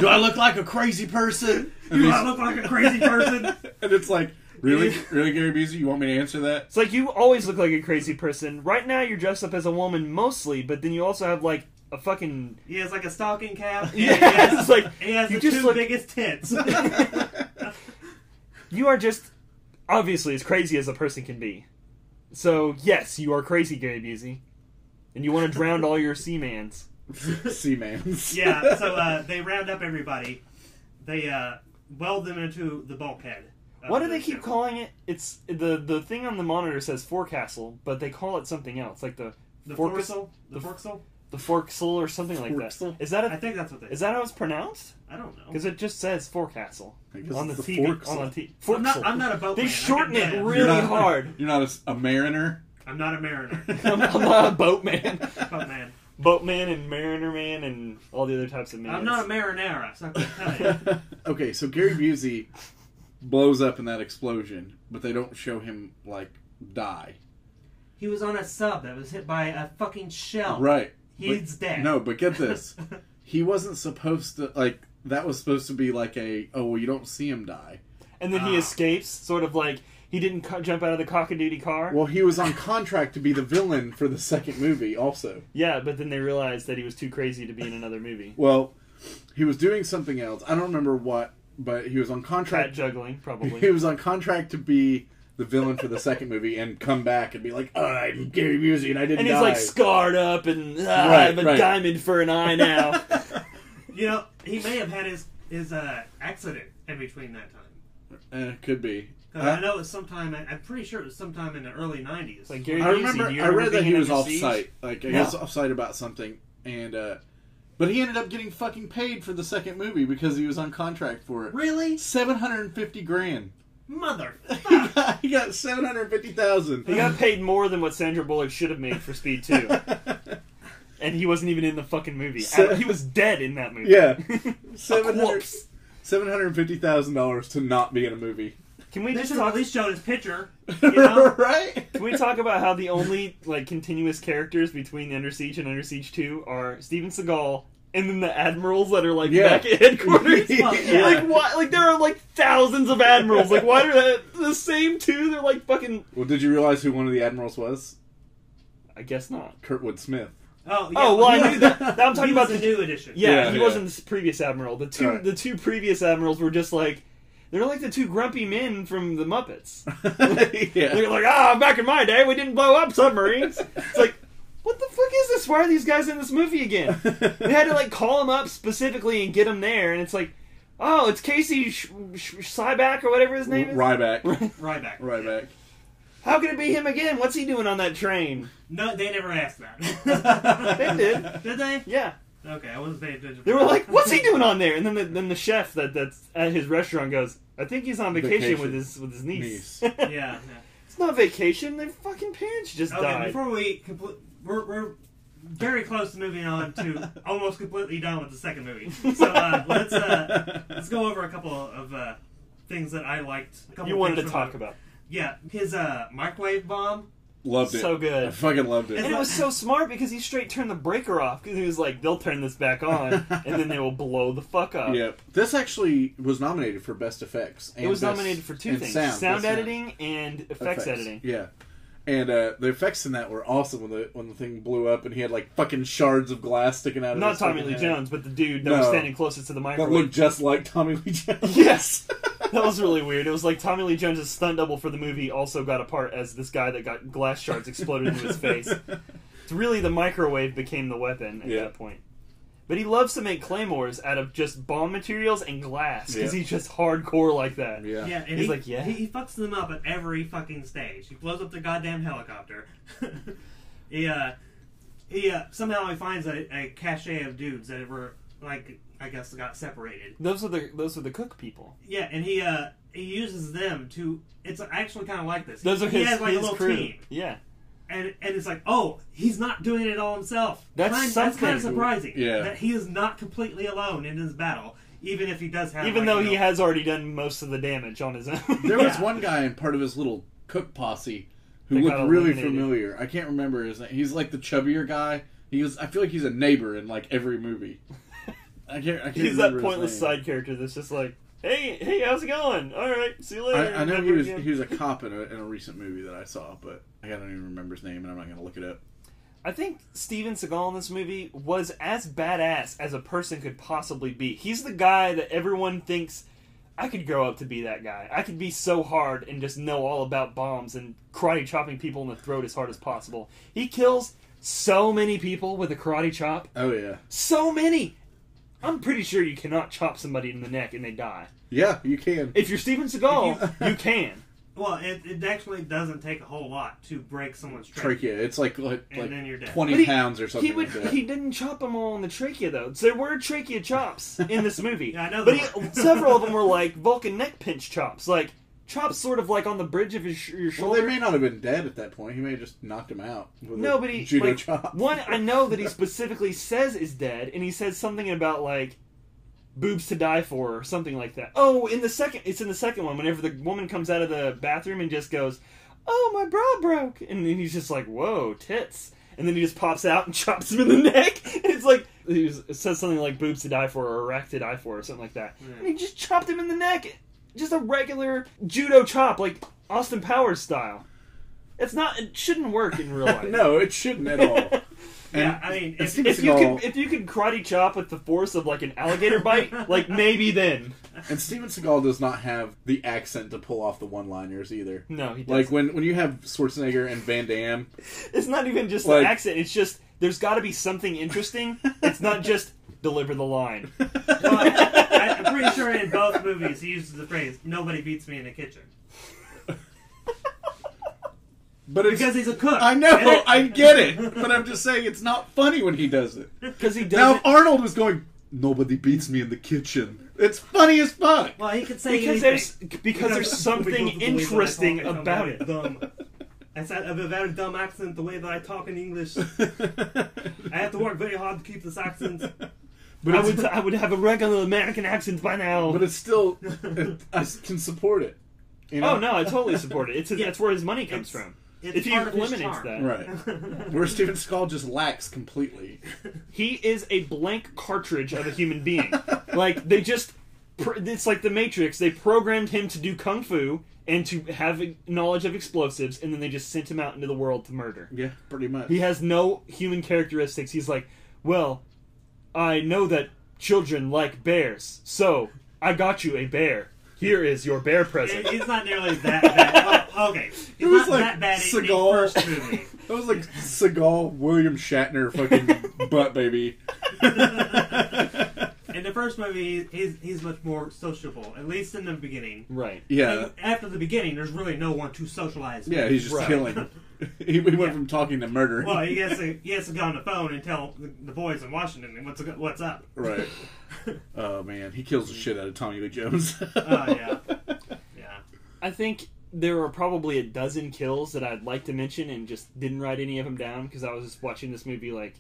do I look like a crazy person? Do I look like a crazy person? And it's like, really, Gary Busey? You want me to answer that? It's like, you always look like a crazy person. Right now, you're dressed up as a woman mostly, but then you also have like a fucking... He has like a stocking cap. Yeah, it's like he has you the just two look... biggest tits. You are just obviously as crazy as a person can be. So yes, you are crazy, Gary Busey, and you want to drown all your Seamans. Seamans. Yeah. So they round up everybody. They weld them into the bulkhead. What do they keep calling it? It's the thing on the monitor says forecastle, but they call it something else, like the forecastle, the forecastle, the forksel or something like that. Is that I think that's what they. Is that how it's pronounced? I don't know. Because it just says forecastle on the TV. On the TV. I'm not a boatman. They shorten it really hard. You're not a mariner. I'm not a mariner. I'm not a boatman. Boatman. Boatman and mariner man and all the other types of men. I'm not a marinara. So I can tell you. Okay, so Gary Busey blows up in that explosion, but they don't show him like die. He was on a sub that was hit by a fucking shell. Right. He's dead. No, but get this. He wasn't supposed to, like, that was supposed to be like a, oh, well, you don't see him die. And then he escapes, sort of like, he didn't jump out of the cock-a-doodie car. Well, he was on contract to be the villain for the second movie also. Yeah, but then they realized that he was too crazy to be in another movie. Well, he was doing something else. I don't remember what, but he was on contract. Cat juggling, probably. He was on contract to be the villain for the second movie and come back and be like, oh, I'm Gary Busey and I didn't die. And he's like scarred up and I have a diamond for an eye now. You know, he may have had his accident in between that time. Could be. I know it was sometime. I'm pretty sure it was sometime in the early '90s. Like Gary I remember. Busey, I read that he was off Siege? site. Like he was off site about something, and but he ended up getting fucking paid for the second movie because he was on contract for it. Really? $750,000. Mother. He got $750,000. He got paid more than what Sandra Bullock should have made for Speed 2. And he wasn't even in the fucking movie. He was dead in that movie. Yeah. $750,000 to not be in a movie. Can we They just should have talk? at least showed his picture. You know? Right? Can we talk about how the only like continuous characters between Under Siege and Under Siege 2 are Steven Seagal and then the admirals that are like back at headquarters? Yeah. Like what? Like there are like thousands of admirals. Like why are they the same two? They're like fucking. Well, did you realize who one of the admirals was? I guess not. Kurtwood Smith. Oh, yeah. Oh well, I knew that. I'm talking about the new edition. Yeah, he Yeah. wasn't the previous admiral. The two previous admirals were just like. They're like the two grumpy men from the Muppets. Yeah. They're like, back in my day, we didn't blow up submarines. It's like, what the fuck is this? Why are these guys in this movie again? They had to like call them up specifically and get them there, and it's like, oh, it's Casey Cyback or whatever his name is. Ryback. How can it be him again? What's he doing on that train? No, they never asked that. They did. Did they? Yeah. Okay, I wasn't paying attention. They were like, "What's he doing on there?" And then the chef that's at his restaurant goes, "I think he's on vacation. with his niece." Yeah. It's not vacation. Their fucking parents just died. Before we complete, we're very close to moving on to almost completely done with the second movie. So let's go over a couple of things that I liked. You wanted to talk about. Yeah, his microwave bomb. Loved it. So good. I fucking loved it. And it was so smart because he straight turned the breaker off because he was like, they'll turn this back on and then they will blow the fuck up. Yep. This actually was nominated for Best Effects. And it was best, nominated for two things. Sound editing and effects editing. Yeah. And the effects in that were awesome when the thing blew up and he had like fucking shards of glass sticking out of Not his Tommy Lee head. Jones, but the dude that was standing closest to the microwave. That looked just like Tommy Lee Jones. Yes! That was really weird. It was like Tommy Lee Jones' stunt double for the movie also got a part as this guy that got glass shards exploded into his face. It's really the microwave became the weapon at that point. But he loves to make claymores out of just bomb materials and glass because he's just hardcore like that. Yeah, and he's he fucks them up at every fucking stage. He blows up the goddamn helicopter. he somehow he finds a cache of dudes that were like, I guess, got separated. Those are the cook people. Yeah, and he uses them to. It's actually kind of like this. Those are he his, has like his a little crew. team. Yeah. And it's like, oh, he's not doing it all himself. That's That's kind of something. surprising. Yeah. That he is not completely alone in his battle. even if he does have... Even though he has already done most of the damage on his own. There was one guy in part of his little cook posse who looked really familiar. I can't remember his name. He's like the chubbier guy. I feel like he's a neighbor in like every movie. I can't he's that pointless side character that's just like, hey, how's it going? All right, see you later. I know he was a cop in a recent movie that I saw, but I don't even remember his name, and I'm not going to look it up. I think Steven Seagal in this movie was as badass as a person could possibly be. He's the guy that everyone thinks, I could grow up to be that guy. I could be so hard and just know all about bombs and karate chopping people in the throat as hard as possible. He kills so many people with a karate chop. Oh, yeah. So many! I'm pretty sure you cannot chop somebody in the neck and they die. Yeah, you can. If you're Steven Seagal, you can. Well, it actually doesn't take a whole lot to break someone's trachea. It's like then you're dead. 20 pounds or something like that. He didn't chop them all in the trachea, though. There were trachea chops in this movie. Yeah, I know. But several of them were like Vulcan neck pinch chops. Like, chops sort of like on the bridge of your shoulder. Well, they may not have been dead at that point. He may have just knocked him out with a judo chop. One I know that he specifically says is dead, and he says something about, like, boobs to die for, or something like that. Oh, it's in the second one, whenever the woman comes out of the bathroom and just goes, oh, my bra broke, and then he's just like, whoa, tits, and then he just pops out and chops him in the neck, and it's like, it says something like boobs to die for, or erect to die for, or something like that, and he just chopped him in the neck, just a regular judo chop, like Austin Powers style. It shouldn't work in real life. No, it shouldn't at all. Yeah, I mean, if you could karate chop with the force of like an alligator bite, like maybe then. And Steven Seagal does not have the accent to pull off the one-liners either. No, he doesn't. Like when you have Schwarzenegger and Van Damme, it's not even just the accent. It's just there's got to be something interesting. It's not just deliver the line. Well, I'm pretty sure in both movies he uses the phrase "nobody beats me in the kitchen." But because he's a cook. I know, I get it. But I'm just saying it's not funny when he does it. Because he does. Now, if Arnold was going, nobody beats me in the kitchen, it's funny as fuck. Well, he could say because there's something interesting about it. I said I have a very dumb accent, the way that I talk in English. I have to work very hard to keep this accent. But I would have a regular American accent by now. But it's still, I can support it. You know? Oh, no, I totally support it. That's where his money comes from. If he eliminates that. Right. Where Steven Seagal just lacks completely. He is a blank cartridge of a human being. Like, they just... It's like the Matrix. They programmed him to do kung fu and to have knowledge of explosives, and then they just sent him out into the world to murder. Yeah, pretty much. He has no human characteristics. He's like, well, I know that children like bears, so I got you a bear. Here is your bear present. It's not nearly that bad. Oh, okay. It was not that bad in the first movie. It was like Seagal, William Shatner fucking butt baby. In the first movie, he's much more sociable, at least in the beginning. Right. Yeah. And after the beginning, there's really no one to socialize with. Yeah, he's just killing. He went from talking to murder. Well, he has to go on the phone and tell the boys in Washington what's up. Right. Oh, man. He kills the shit out of Tommy Lee Jones. Oh, yeah. Yeah. I think there are probably a dozen kills that I'd like to mention and just didn't write any of them down because I was just watching this movie, like,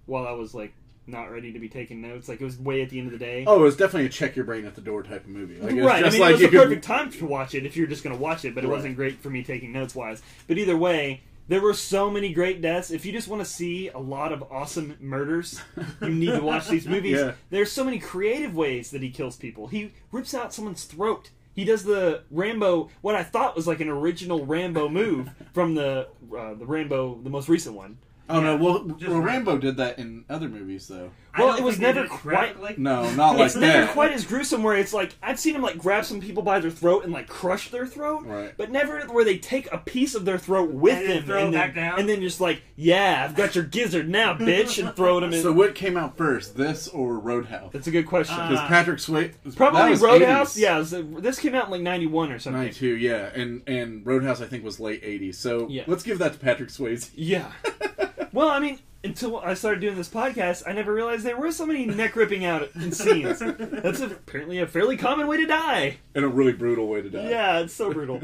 while I was, like, not ready to be taking notes. Like, it was way at the end of the day. Oh, it was definitely a check your brain at the door type of movie. Like, right. Just I mean, it was the perfect time to watch it if you're just going to watch it, but it wasn't great for me taking notes-wise. But either way, there were so many great deaths. If you just want to see a lot of awesome murders, you need to watch these movies. Yeah. There's so many creative ways that he kills people. He rips out someone's throat. He does the Rambo, what I thought was like an original Rambo move from the Rambo, the most recent one. Oh, yeah. Well, Rambo did that in other movies, though. Well, it was never quite... No, not like it's that. It's never quite as gruesome where it's like... I've seen him, like, grab some people by their throat and, like, crush their throat. Right. But never where they take a piece of their throat with them. Throw back down. And then just like, yeah, I've got your gizzard now, bitch, and throw them in. So what came out first, this or Roadhouse? That's a good question. Because Patrick Swayze... Probably Roadhouse. 80s. Yeah, this came out in, like, 91 or something. 92, yeah. And Roadhouse, I think, was late 80s. So let's give that to Patrick Swayze. Yeah. Well, I mean... Until I started doing this podcast, I never realized there were so many neck ripping out in scenes. That's apparently a fairly common way to die. And a really brutal way to die. Yeah, it's so brutal.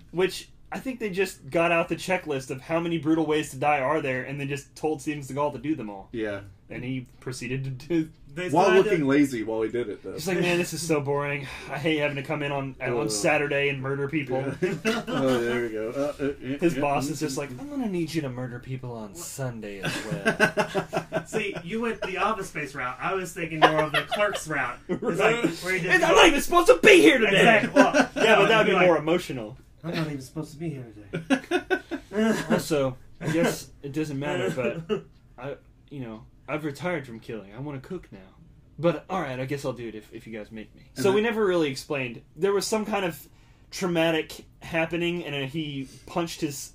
Which, I think they just got out the checklist of how many brutal ways to die are there, and then just told Steven Seagal to do them all. Yeah. And he proceeded to do while looking lazy while he did it, though. He's like, man, this is so boring. I hate having to come in on Saturday and murder people. Yeah. Oh, there we go. His boss is just like, I'm going to need you to murder people on Sunday as well. See, you went the Office Space route. I was thinking more of the Clerks route. It's like, where he did I'm not even supposed to be here today! Exactly. Well, yeah, but that would be more emotional. I'm not even supposed to be here today. Also, I guess it doesn't matter, but I've retired from killing. I want to cook now. But alright, I guess I'll do it if you guys make me. So we never really explained. There was some kind of traumatic happening, and he punched his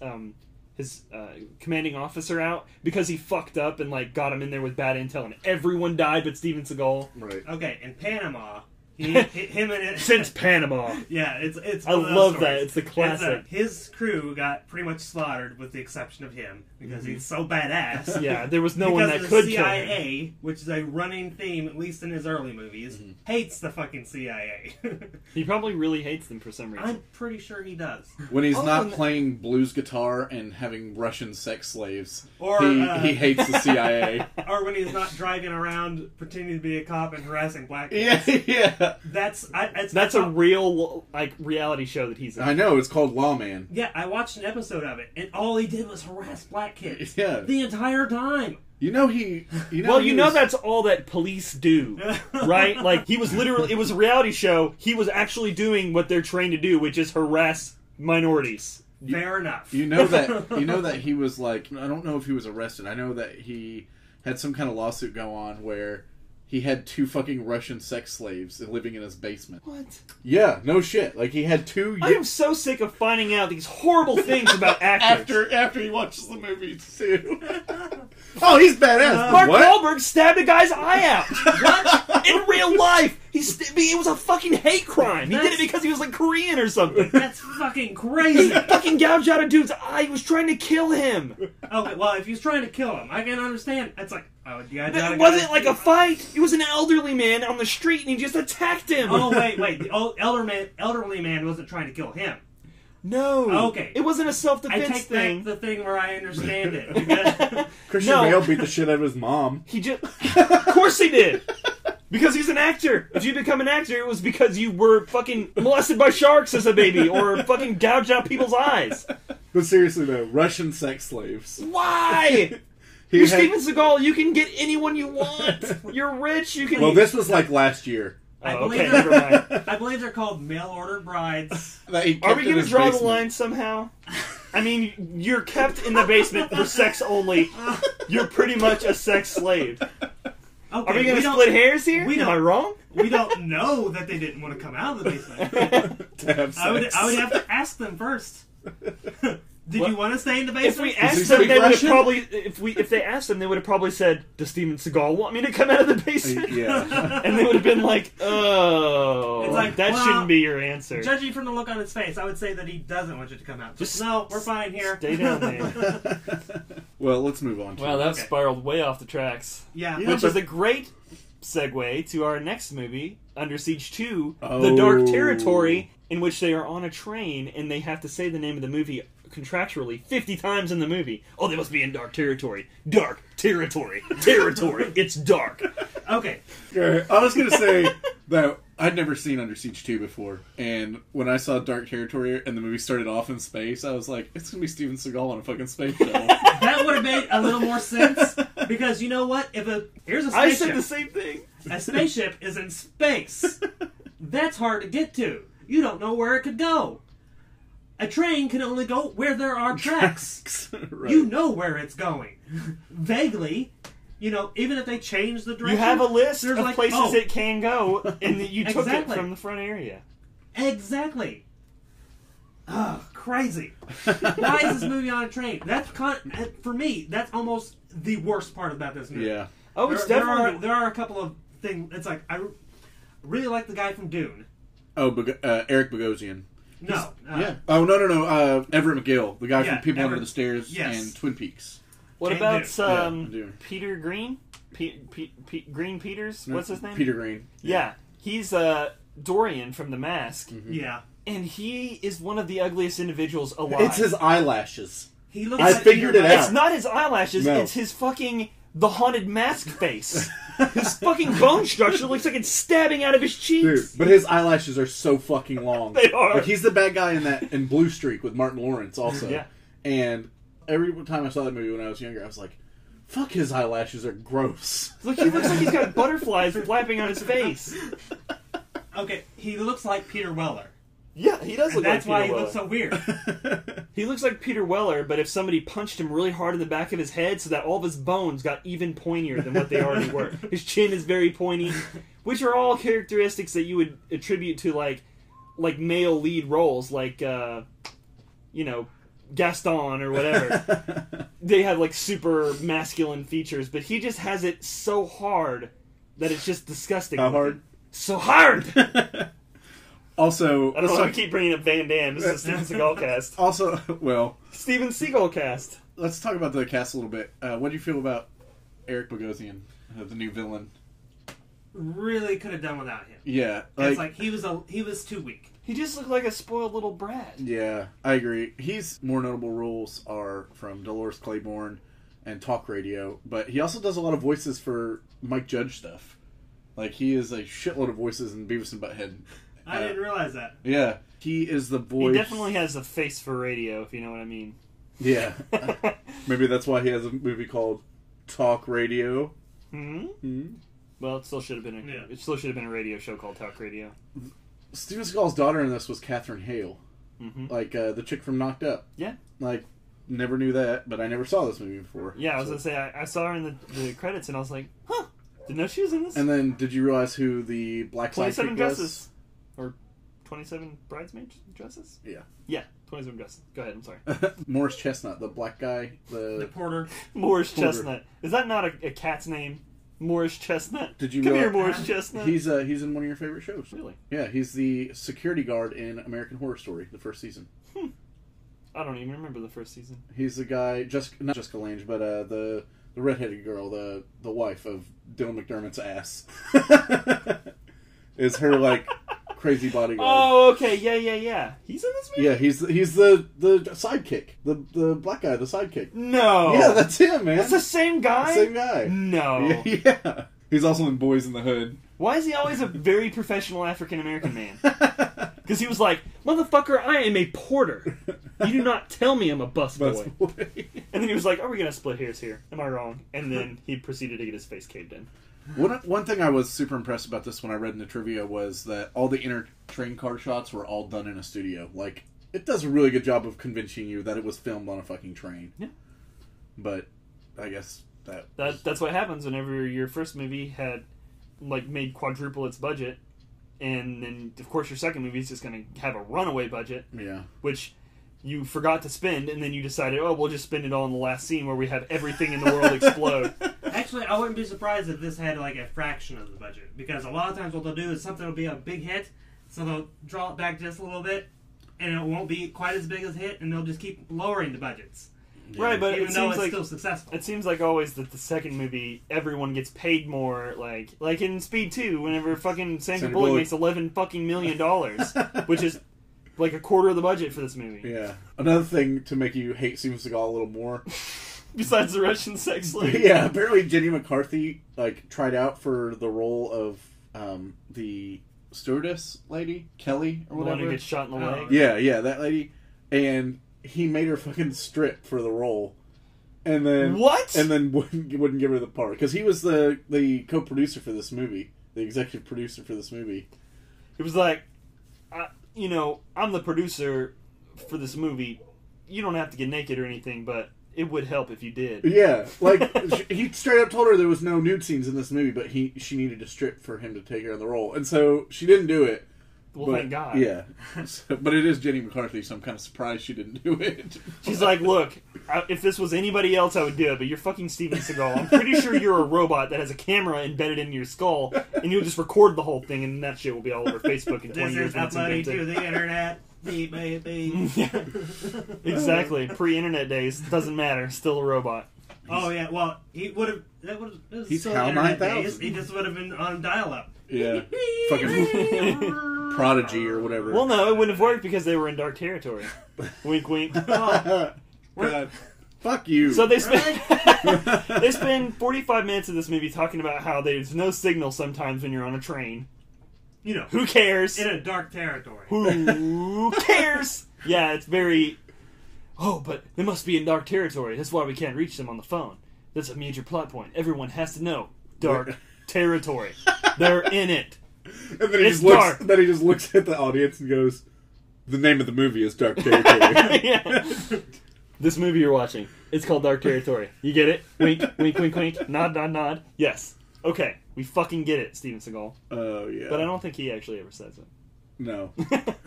commanding officer out because he fucked up and got him in there with bad intel, and everyone died but Steven Seagal. Right. Okay, in Panama, him and since Panama. Yeah, it's. I love that. It's the classic. His crew got pretty much slaughtered, with the exception of him, because he's so badass. Yeah, there was no one that could kill him. The CIA, which is a running theme, at least in his early movies, hates the fucking CIA. He probably really hates them for some reason. I'm pretty sure he does. When he's not playing blues guitar and having Russian sex slaves, or he hates the CIA. Or when he's not driving around pretending to be a cop and harassing black kids. Yeah. That's a real reality show that he's in. I know, it's called Lawman. Yeah, I watched an episode of it, and all he did was harass black kids. Yeah. The entire time. That's all that police do, right? He was literally, it was a reality show. He was actually doing what they're trained to do, which is harass minorities. Fair enough. You know that he was I don't know if he was arrested. I know that he had some kind of lawsuit go on where he had 2 fucking Russian sex slaves living in his basement. What? Yeah, no shit. He had 2... I am so sick of finding out these horrible things about actors. After he watches the movies, too. Oh, he's badass. Mark Wahlberg stabbed a guy's eye out. What? In real life. It was a fucking hate crime. He did it because he was Korean or something. That's fucking crazy. He fucking gouged out a dude's eye. He was trying to kill him. Okay, well, if he was trying to kill him, I can understand. It's it wasn't a fight. It was an elderly man on the street, and he just attacked him. Oh, wait. The elderly man wasn't trying to kill him. No. Okay. It wasn't a self-defense thing. I take back the thing where I understand it. Because... Christian Bale beat the shit out of his mom. Of course he did. Because he's an actor. If you become an actor, it was because you were fucking molested by sharks as a baby, or fucking gouged out people's eyes. But seriously though, Russian sex slaves. Why? You're Steven Seagal. You can get anyone you want. You're rich. You can. Well, this was last year. I believe they're called mail-order brides. Are we going to draw the line somehow? I mean, you're kept in the basement for sex only. You're pretty much a sex slave. Okay, are we going to split hairs here? Am I wrong? We don't know that they didn't want to come out of the basement. To have sex. I would have to ask them first. Did you want to stay in the basement? If we asked them, they would have probably. If they asked them, they would have probably said, "Does Steven Seagal want me to come out of the basement?" Yeah, and they would have been like, "Oh, that shouldn't be your answer." Judging from the look on his face, I would say that he doesn't want you to come out. Just no, we're fine here. Stay down there. Well, let's move on. Wow, that spiraled way off the tracks. Yeah, which is a great segue to our next movie, Under Siege 2, The Dark Territory, in which they are on a train and they have to say the name of the movie contractually 50 times in the movie. Oh, they must be in dark territory. Dark territory. Territory. It's dark. Okay. I was going to say that I'd never seen Under Siege 2 before, and when I saw Dark Territory and the movie started off in space, I was like, it's going to be Steven Seagal on a fucking space shuttle. That would have made a little more sense, because you know what? Here's a spaceship. I said the same thing. A spaceship is in space. That's hard to get to. You don't know where it could go. A train can only go where there are tracks. Right. You know where it's going. Vaguely. Even if they change the direction. You have a list of places it can go, and you took it from the front area. Exactly. Oh, crazy. Why is this movie on a train? For me, that's almost the worst part about this movie. Yeah. Oh, it's definitely... There are a couple of things. It's I really like the guy from Dune. Oh, Eric Bogosian. No. Yeah. Oh, no. Everett McGill, the guy from People Under the Stairs and Twin Peaks. What about Peter Green? Green Peters? What's his name? Peter Green. Yeah. He's Dorian from The Mask. Mm-hmm. Yeah. And he is one of the ugliest individuals alive. It's his eyelashes. He looks I figured it out. It's not his eyelashes, it's his fucking The Haunted Mask face. His fucking bone structure looks like it's stabbing out of his cheeks. Dude, but his eyelashes are so fucking long. They are. Like, he's the bad guy in Blue Streak with Martin Lawrence also. Yeah. And every time I saw that movie when I was younger, I was like, fuck, his eyelashes are gross. Look, he looks like he's got butterflies flapping on his face. Okay, he looks like Peter Weller. Yeah, he does look like That's why Peter he Weller. looks so weird. He looks like Peter Weller, but if somebody punched him really hard in the back of his head so that all of his bones got even pointier than what they already were. His chin is very pointy, which are all characteristics that you would attribute to, like male lead roles, like, Gaston or whatever. They have, like, super masculine features, but he just has it so hard that it's just disgusting. How hard? So hard! Also, I don't know why I keep bringing up Van Damme. This is a Steven Seagal cast. Also, well, Steven Seagal cast. let's talk about the cast a little bit. What do you feel about Eric Bogosian, the new villain? Really could have done without him. Yeah, It's like he was too weak. He just looked like a spoiled little brat. yeah, I agree. He's more notable roles are from Dolores Claiborne and Talk Radio, but he also does a lot of voices for Mike Judge stuff. Like, he is a shitload of voices in Beavis and Butthead. I didn't realize that. Yeah, he is the voice. He definitely has a face for radio, if you know what I mean. Yeah, maybe that's why he has a movie called Talk Radio. Hmm? Well, it still should have been a radio show called Talk Radio. Steven Seagal's daughter in this was Catherine Hale, Mm-hmm. like the chick from Knocked Up. Yeah. Like, never knew that, but I never saw this movie before. Yeah, I was going to say, I saw her in the credits, and I was like, huh, didn't know she was in this. And then, did you realize who the black sidekick 27 was? Dresses. Or 27 Bridesmaid Dresses? Yeah. Yeah, 27 Dresses. Go ahead, I'm sorry. Morris Chestnut, the black guy. The porter. Morris Porter. Chestnut. Is that not a cat's name? Morris Chestnut? Did you Come here, realize- Morris Chestnut. He's in one of your favorite shows. Really? Yeah, he's the security guard in American Horror Story, the first season. I don't even remember the first season. He's the guy, not Jessica Lange, but the redheaded girl, the wife of Dylan McDermott's ass. Is her, like, crazy bodyguard. Oh, okay, yeah. He's in this movie? Yeah, he's the sidekick. The black guy, the sidekick. No. Yeah, that's him, man. That's the same guy? Same guy. No. Yeah. He's also in Boys in the Hood. Why is he always a very professional African-American man? Because he was like, motherfucker, I am a porter. You do not tell me I'm a busboy. And then he was like, are we going to split hairs here? Am I wrong? And then he proceeded to get his face caved in. One thing I was super impressed about this when I read in the trivia was that all the inner train car shots were all done in a studio. Like, it does a really good job of convincing you that it was filmed on a fucking train. Yeah. But I guess that's what happens whenever your first movie had, like, made quadruple its budget. And then, of course, your second movie is just going to have a runaway budget. Yeah. Which you forgot to spend, and then you decided, oh, we'll just spend it all in the last scene where we have everything in the world explode. Actually, I wouldn't be surprised if this had like a fraction of the budget, because a lot of times what they'll do is something will be a big hit, so they'll draw it back just a little bit, and it won't be quite as big as a hit, and they'll just keep lowering the budgets. Yeah. Right, but even it though seems it's like still successful. it seems like always that the second movie, everyone gets paid more. Like in Speed 2, whenever fucking Sandra Bullock makes $11 fucking million, which is like a quarter of the budget for this movie. Yeah. Another thing to make you hate Steven Seagal a little more. Besides the Russian sex slave. Yeah, apparently Jenny McCarthy tried out for the role of the stewardess lady, Kelly or The one whatever. who gets shot in the leg. Yeah, that lady. And he made her fucking strip for the role. And then What? And then wouldn't give her the part because he was the co-producer for this movie, the executive producer for this movie. It was like, I'm the producer for this movie. You don't have to get naked or anything, but it would help if you did. Yeah, like he straight up told her there was no nude scenes in this movie, but she needed to strip for him to take her on the role, and so she didn't do it. Well, thank God. Yeah, but it is Jenny McCarthy, so I'm kind of surprised she didn't do it. She's like, look, if this was anybody else, I would do it, but you're fucking Steven Seagal. I'm pretty sure you're a robot that has a camera embedded in your skull, and you'll just record the whole thing, and that shit will be all over Facebook in 20 This years is when it's uploading invented. to the internet. Beep, beep, beep. Yeah. Exactly. Pre-internet days, doesn't matter. Still a robot. Oh yeah, well he would have. He's still HAL internet 9000. days. He just would have been on dial-up. Yeah, fucking Prodigy or whatever. Well, no, it wouldn't have worked because they were in dark territory. Wink, wink. God. Fuck you. So they spend they spend 45 minutes of this movie talking about how there's no signal sometimes when you're on a train. You know, Who cares? in a dark territory. Who cares? Yeah, it's very... Oh, but they must be in dark territory. That's why we can't reach them on the phone. That's a major plot point. Everyone has to know. Dark territory. They're in it. And then he It's just looks. dark. Then he just looks at the audience and goes, "The name of the movie is Dark Territory." Yeah. This movie you're watching, it's called Dark Territory. You get it? Wink, wink, wink, wink. Nod, nod, nod. Yes. Okay. We fucking get it, Steven Seagal. Oh yeah. But I don't think he actually ever says it. No.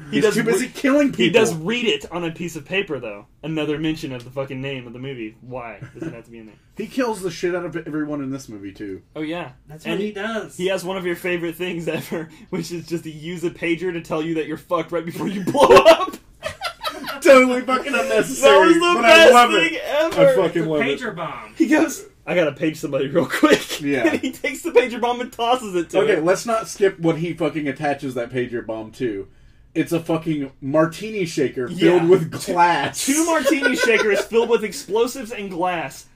He He's does too busy killing people. He does read it on a piece of paper, though. Another mention of the fucking name of the movie. Why does it have to be in there? He kills the shit out of everyone in this movie too. Oh, yeah. That's And what he does. He has one of your favorite things ever, which is just to use a pager to tell you that you're fucked right before you blow up. Totally fucking unnecessary. That was the but best I love thing it. ever. I fucking love it. Pager bomb. He goes, I gotta page somebody real quick. Yeah. And he takes the pager bomb and tosses it to Okay, him. let's not skip what he fucking attaches that pager bomb to. It's a fucking martini shaker filled Yeah. with glass. Two martini shakers filled with explosives and glass.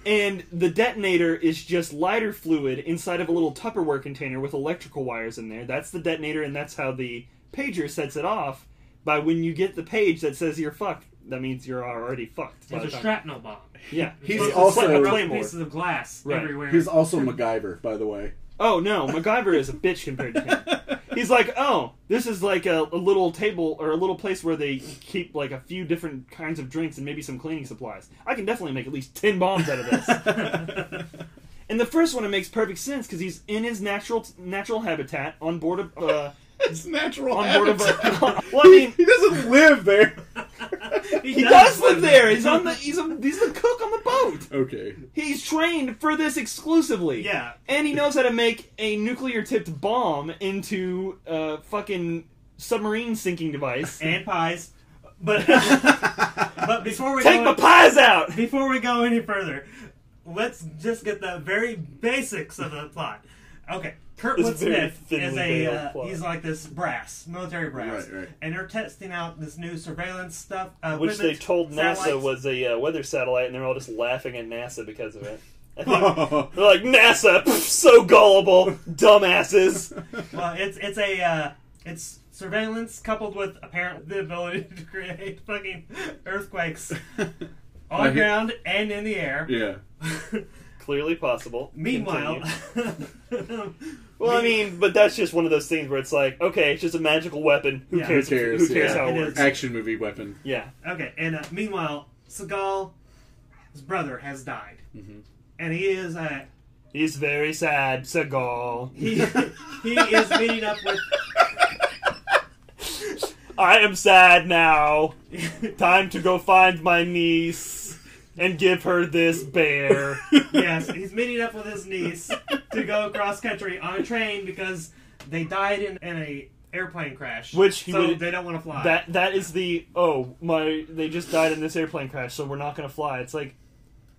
And the detonator is just lighter fluid inside of a little Tupperware container with electrical wires in there. That's the detonator, and that's how the pager sets it off. By when you get the page that says you're fucked, that means you're already fucked. by It's the a time. shrapnel bomb. Yeah. He's It's also- like Claymore. broken pieces of glass Right. everywhere. He's also MacGyver, by the way. Oh, no. MacGyver is a bitch compared to him. He's like, oh, this is like a little table or a little place where they keep like a few different kinds of drinks and maybe some cleaning supplies. I can definitely make at least 10 bombs out of this. And the first one, it makes perfect sense because he's in his natural habitat on board of... It's natural. on board of habitat. a... Well, I mean... He doesn't live there. He does live there. He's the cook on the boat. Okay. He's trained for this exclusively. Yeah. And he knows how to make a nuclear-tipped bomb into a fucking submarine sinking device. And pies. But but before we Take my pies out! before we go any further, let's just get the very basics of the plot. Okay, Kurtwood It's very Smith thinly is veiled plot. he's like this military brass, Right. and they're testing out this new surveillance stuff, Which they equipment, told NASA satellites. was a weather satellite, and they're all just laughing at NASA because of it. I think they're like, NASA, pff, so gullible, dumbasses. Well, it's surveillance coupled with apparently the ability to create fucking earthquakes on the ground and in the air. Yeah. Clearly possible. Meanwhile, Continue. Well, I mean, but that's just one of those things where it's like, okay, it's just a magical weapon. Who Yeah. cares? Who cares? Who cares Yeah. how it It works? is. Action movie weapon. Yeah. okay, and meanwhile, Seagal, his brother, has died, Mhm. and he is He's very sad, Seagal. he is meeting up with. I am sad now. Time to go find my niece and give her this bear. Yes, he's meeting up with his niece to go cross country on a train because they died in a airplane crash. Which he so would- they don't want to fly. That is the they just died in this airplane crash, so we're not gonna fly. It's like,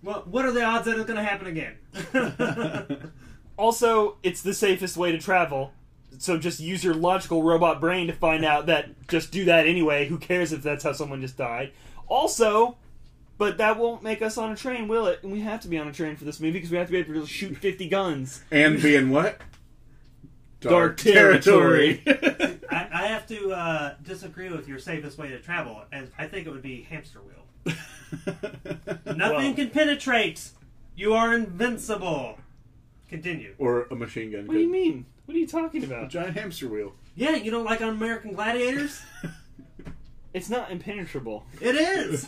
well, what are the odds that it's going to happen again? also, it's the safest way to travel. So just use your logical robot brain to find out that just do that anyway. Who cares if that's how someone just died? Also, but that won't make us on a train, will it? And we have to be on a train for this movie because we have to be able to shoot 50 guns. And being what? Dark territory. I have to disagree with your safest way to travel, and I think it would be hamster wheel. Nothing Well- can penetrate. You are invincible. Continue. Or a machine gun. What do you mean? What are you talking A about? giant hamster wheel. Yeah, you don't like on American Gladiators? It's not impenetrable. It is.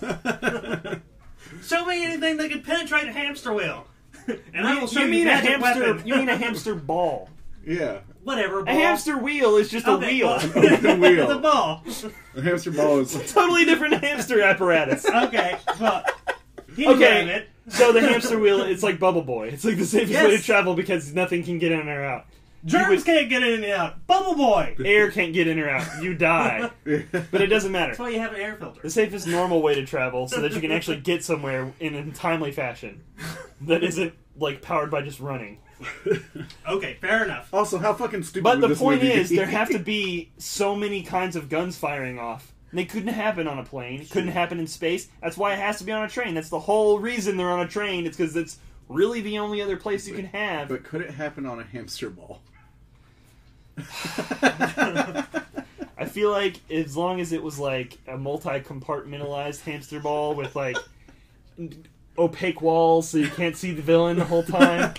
Show me anything that can penetrate a hamster wheel, and I will show you you mean a magic hamster? weapon. You mean a hamster ball? Yeah. Whatever. A Ball. hamster wheel is just a Okay, wheel. well, Open wheel. it's a ball. A hamster ball is. Totally different hamster apparatus. Okay, well, he Okay. named it. So the hamster wheel, it's like Bubble Boy. It's like the safest way to Yes. travel because nothing can get in or out. Germs can't get in and out. Bubble Boy. Air can't get in or out. You die. But it doesn't matter. That's why you have an air filter. The safest normal way to travel so that you can actually get somewhere in a timely fashion that isn't like powered by just running. Okay, fair enough. Also, how fucking stupid But would the this point movie is, be? there have to be so many kinds of guns firing off And they couldn't happen on a plane. It couldn't happen in space. That's why it has to be on a train. That's the whole reason they're on a train. It's because it's really the only other place you can have. But could it happen on a hamster ball? I feel like as long as it was like a multi-compartmentalized hamster ball with like opaque walls so you can't see the villain the whole time.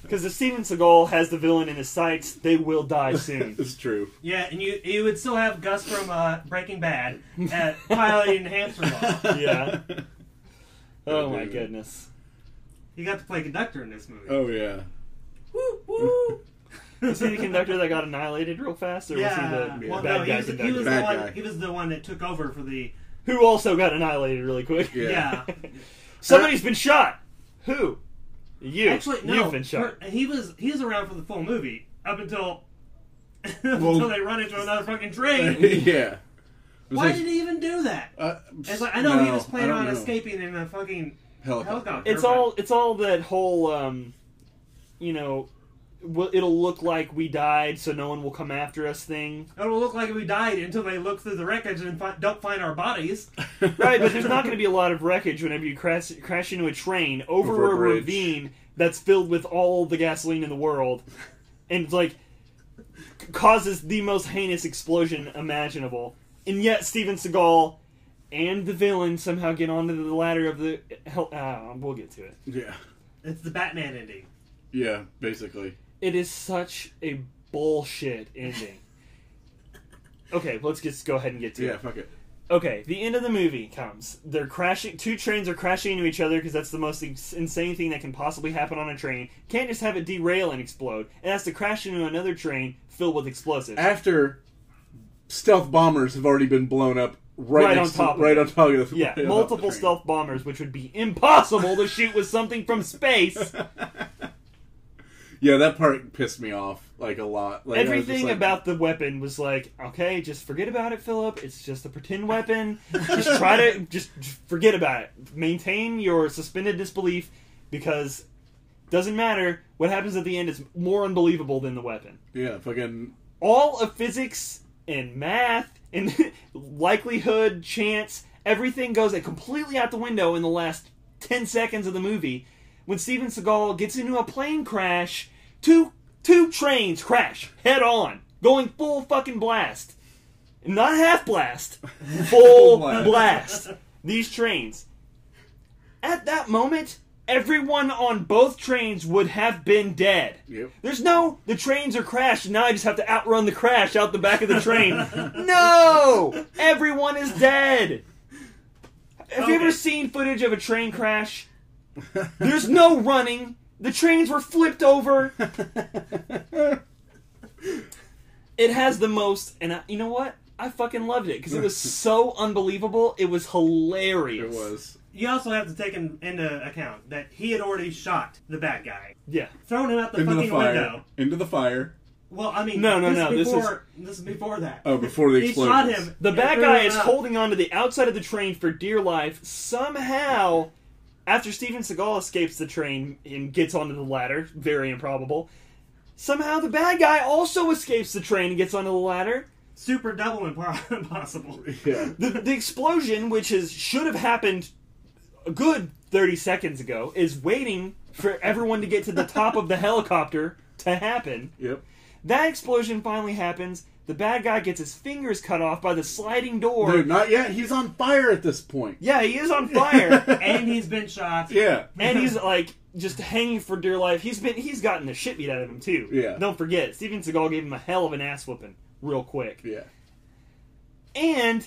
Because if Steven Seagal has the villain in his sights, they will die soon. It's true. Yeah, and you would still have Gus from Breaking Bad piloting the hamster ball. Yeah. Oh my goodness. He got to play conductor in this movie. Oh yeah. Woo woo. Was he the conductor that got annihilated real fast, or was he the bad guy conductor? He was the one that took over for the... Who also got annihilated really quick. Yeah. Somebody's been shot. Who? You. Actually, no. You've been shot. He was around for the full movie up until until they run into another fucking train. Yeah. Why did he even do that? It's like, I know he was planning on escaping in a fucking helicopter. It's all that whole it'll look like we died, so no one will come after us thing. It'll look like we died until they look through the wreckage and don't find our bodies. Right, but there's not going to be a lot of wreckage whenever you crash into a train over a ravine that's filled with all the gasoline in the world, and it's like causes the most heinous explosion imaginable. And yet Steven Seagal and the villain somehow get onto the ladder of the we'll get to it. Yeah. It's the Batman ending. Yeah, basically. It is such a bullshit ending. Okay, let's just go ahead and get to it. Yeah, fuck it. Okay, the end of the movie comes. They're crashing. Two trains are crashing into each other because that's the most insane thing that can possibly happen on a train. Can't just have it derail and explode. It has to crash into another train filled with explosives. After stealth bombers have already been blown up right on top of the yeah, multiple stealth bombers, which would be impossible to shoot with something from space. Yeah, that part pissed me off, like, a lot. Like, everything about the weapon was like, okay, just forget about it, Philip. It's just a pretend weapon. Just try to, just forget about it. Maintain your suspended disbelief, because it doesn't matter. What happens at the end is more unbelievable than the weapon. Yeah, fucking... All of physics and math and likelihood, chance, everything goes completely out the window in the last 10 seconds of the movie. When Steven Seagal gets into a plane crash, two trains crash head on, going full fucking blast. Not half blast, full blast. These trains. At that moment, everyone on both trains would have been dead. Yep. The trains are crashed, and now I just have to outrun the crash out the back of the train. No! Everyone is dead. Have you ever seen footage of a train crash? There's no running. The trains were flipped over. It has the most, and you know what? I fucking loved it because it was so unbelievable. It was hilarious. It was. You also have to take into account that he had already shot the bad guy. Yeah. Thrown him out the fucking window. Into the fire. Well, I mean, no. This is before that. Oh, before the explosion. He shot him. The bad guy is holding on to the outside of the train for dear life. Somehow, after Steven Seagal escapes the train and gets onto the ladder, very improbable, somehow the bad guy also escapes the train and gets onto the ladder. Super double impossible. Yeah. The explosion, which should have happened a good 30 seconds ago, is waiting for everyone to get to the top of the helicopter to happen. Yep. That explosion finally happens. The bad guy gets his fingers cut off by the sliding door. Dude, not yet. He's on fire at this point. Yeah, he is on fire. And he's been shot. Yeah. And he's like just hanging for dear life. He's gotten the shit beat out of him too. Yeah. Don't forget, Steven Seagal gave him a hell of an ass whooping real quick. Yeah. And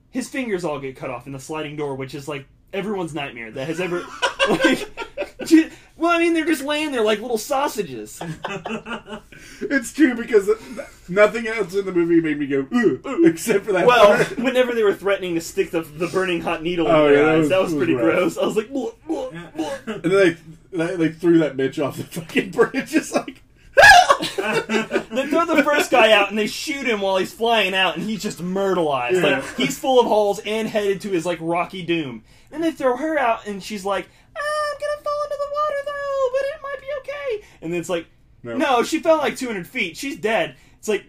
his fingers all get cut off in the sliding door, which is like everyone's nightmare that has ever well, I mean, they're just laying there like little sausages. It's true, because nothing else in the movie made me go, ooh, except for that Well, part. whenever they were threatening to stick the burning hot needle in their eyes, that was pretty gross. I was like, bleh, bleh, bleh. And then they threw that bitch off the fucking bridge, just like... They throw the first guy out and they shoot him while he's flying out, and he's just myrtleized. Yeah. Like, he's full of holes and headed to his like rocky doom. Then they throw her out and she's like, I'm gonna fall into the water though, but it might be okay. And then it's like, no, she fell like 200 feet. She's dead. It's like,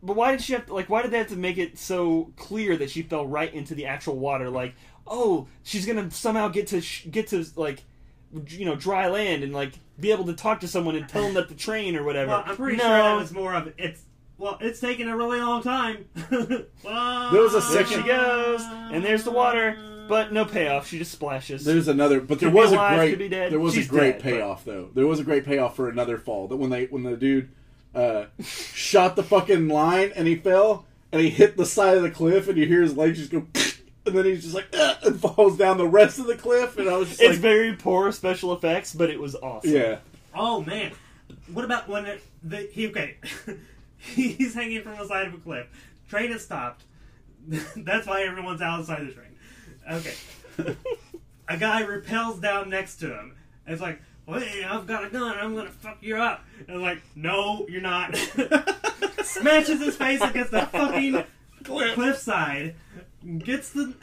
But why did she have to, why did they have to make it so clear that she fell right into the actual water? Like, oh, she's gonna somehow get to dry land and be able to talk to someone and tell them that the train or whatever. Well, I'm pretty sure that was more of it's taking a really long time. There was a There second. she goes, and there's the water, but no payoff. She just splashes. There's another, but there Could be was alive, a great. could be dead. There was She's a great dead, payoff though. There was a great payoff for another fall. That when the dude shot the fucking line and he fell and he hit the side of the cliff and you hear his legs just go. And then he's just like, and falls down the rest of the cliff. And I was just It's very poor special effects, but it was awesome. Yeah. Oh man, what about when he's hanging from the side of a cliff. Train has stopped. That's why everyone's outside the train. Okay. A guy rappels down next to him. And it's like, hey, I've got a gun. I'm gonna fuck you up. And I'm like, no, you're not. Smashes his face against the fucking cliffside. Gets the.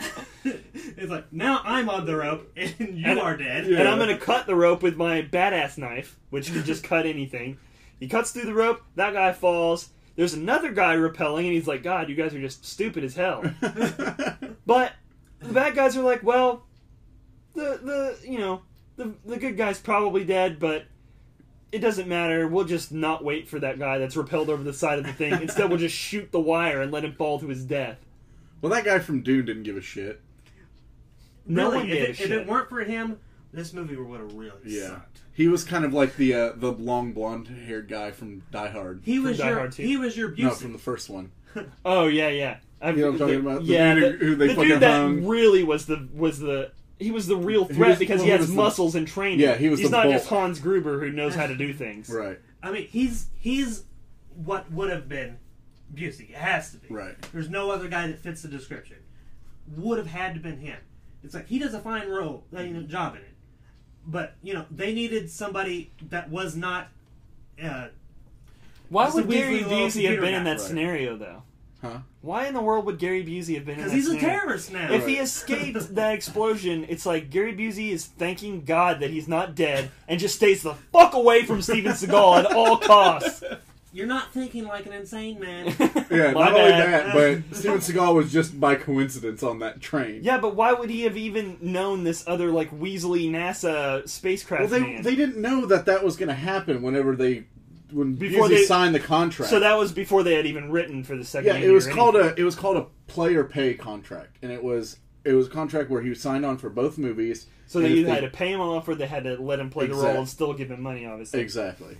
It's like, now I'm on the rope and you are dead. And I'm gonna cut the rope with my badass knife, which can just cut anything. He cuts through the rope. That guy falls. There's another guy rappelling, and he's like, God, you guys are just stupid as hell. But the bad guys are like, well, the good guy's probably dead, but it doesn't matter. We'll just not wait for that guy that's rappelled over the side of the thing. Instead, we'll just shoot the wire and let him fall to his death. Well, that guy from Dune didn't give a shit. No Really, one gave a if shit. it weren't for him, this movie would have really sucked. He was kind of like the long blonde-haired guy from DeHart. He was Die Hard 2. he was your No, Busey. from the first one. Oh yeah. You know what I'm talking about? The Yeah, dude who they the fucking dude that hung. really was the he was the real threat because he has muscles and training. Yeah, he was He's the not bulk. just Hans Gruber who knows how to do things. Right. I mean, he's what would have been Busey. It has to be. Right. There's no other guy that fits the description. Would have had to been him. It's like he does a fine job in it, but they needed somebody that was not. Why Just would a Gary weaselly little Busey have computer been in guy. that Right. scenario though? Huh? Why in the world would Gary Busey have been in that Because he's a scenario? terrorist now. If he Right. escaped that explosion, it's like Gary Busey is thanking God that he's not dead and just stays the fuck away from Steven Seagal at all costs. You're not thinking like an insane man. Yeah, My not only bad. that, but Steven Seagal was just by coincidence on that train. Yeah, but why would he have even known this other Weasley NASA spacecraft Well, man? they didn't know that was going to happen when Before Busey they signed the contract. So that was before they had even written for the second. Yeah, movie it was or called anything. a player pay contract, and it was a contract where he signed on for both movies. So they and if either had to pay him off or they had to let him play the role Exact- and still give him money, obviously. Exactly.